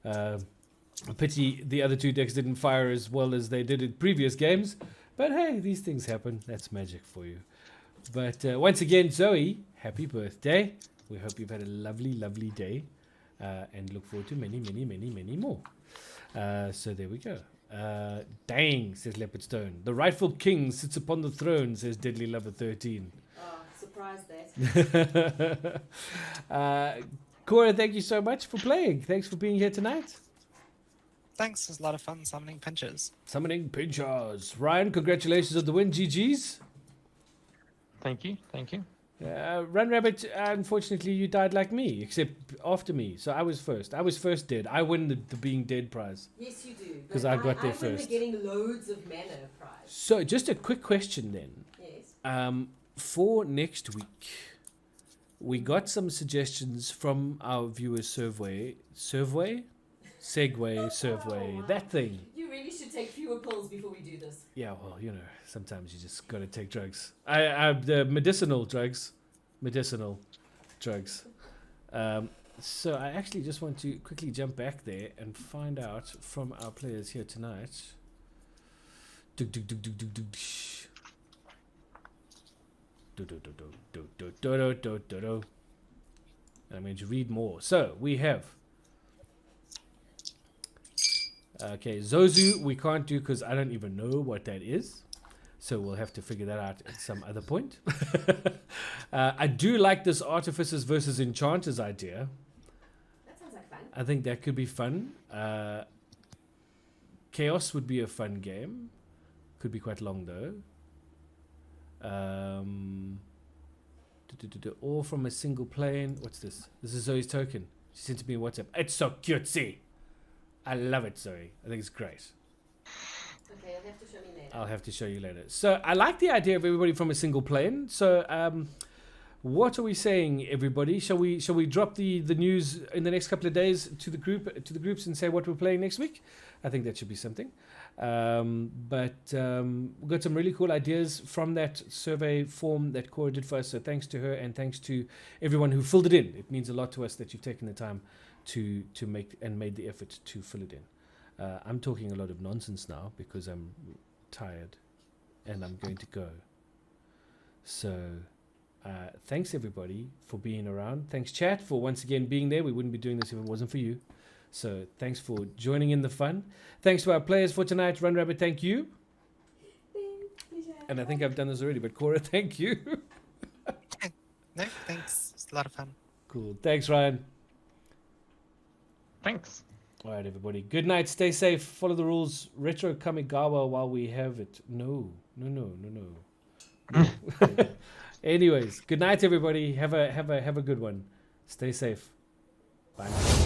A pity the other two decks didn't fire as well as they did in previous games. But hey, these things happen. That's magic for you. But once again, Zoe, happy birthday. We hope you've had a lovely, lovely day. And look forward to many, many, many, many more. So there we go. Dang, says Leopard Stone. The rightful king sits upon the throne, says Deadly Lover 13. Oh, surprised that. Cora, thank you so much for playing. Thanks for being here tonight. Thanks, it was a lot of fun summoning pinchers. Summoning Pinchers. Ryan, congratulations on the win. GG's. Thank you. Thank you. Run Rabbit, unfortunately, you died like me, except after me. So I was first. I was first dead. I win the being dead prize. Yes, you do. 'Cause But I got there I win the first. getting loads of mana prize. So just a quick question then. Yes. For next week, we got some suggestions from our viewers survey, that thing. You really should take fewer pills before we do this. Yeah, well, sometimes you just gotta take drugs. The medicinal drugs. So I actually just want to quickly jump back there and find out from our players here tonight. Dug, dug, dug, dug, dug, dug, shh. Do, do, do, do, do, do, do, do, do, do. I'm going to read more. So we have. Okay, Zozu we can't do because I don't even know what that is. So we'll have to figure that out at some other point. I do like this Artificers versus Enchanters idea. That sounds like fun. I think that could be fun. Chaos would be a fun game. Could be quite long though. All from a single plane. What's this? This is Zoe's token. She sent to me on WhatsApp. It's so cutesy. I love it, Zoe. I think it's great. Okay, you'll have to show me later. I'll have to show you later. So I like the idea of everybody from a single plane. So what are we saying, everybody? Shall we drop the news in the next couple of days to the groups and say what we're playing next week? I think that should be something. But we've got some really cool ideas from that survey form that Cora did for us. So thanks to her and thanks to everyone who filled it in. It means a lot to us that you've taken the time to make and made the effort to fill it in. I'm talking a lot of nonsense now because I'm tired and I'm going to go. So thanks everybody for being around. Thanks chat for once again being there. We wouldn't be doing this if it wasn't for you. So thanks for joining in the fun. Thanks to our players for tonight. Run Rabbit, thank you. And I think I've done this already, but Cora, thank you. No, thanks. It's a lot of fun. Cool. Thanks, Ryan. Thanks. All right, everybody. Good night. Stay safe. Follow the rules. Retro Kamigawa while we have it. No. Anyways, good night, everybody. Have a good one. Stay safe. Bye.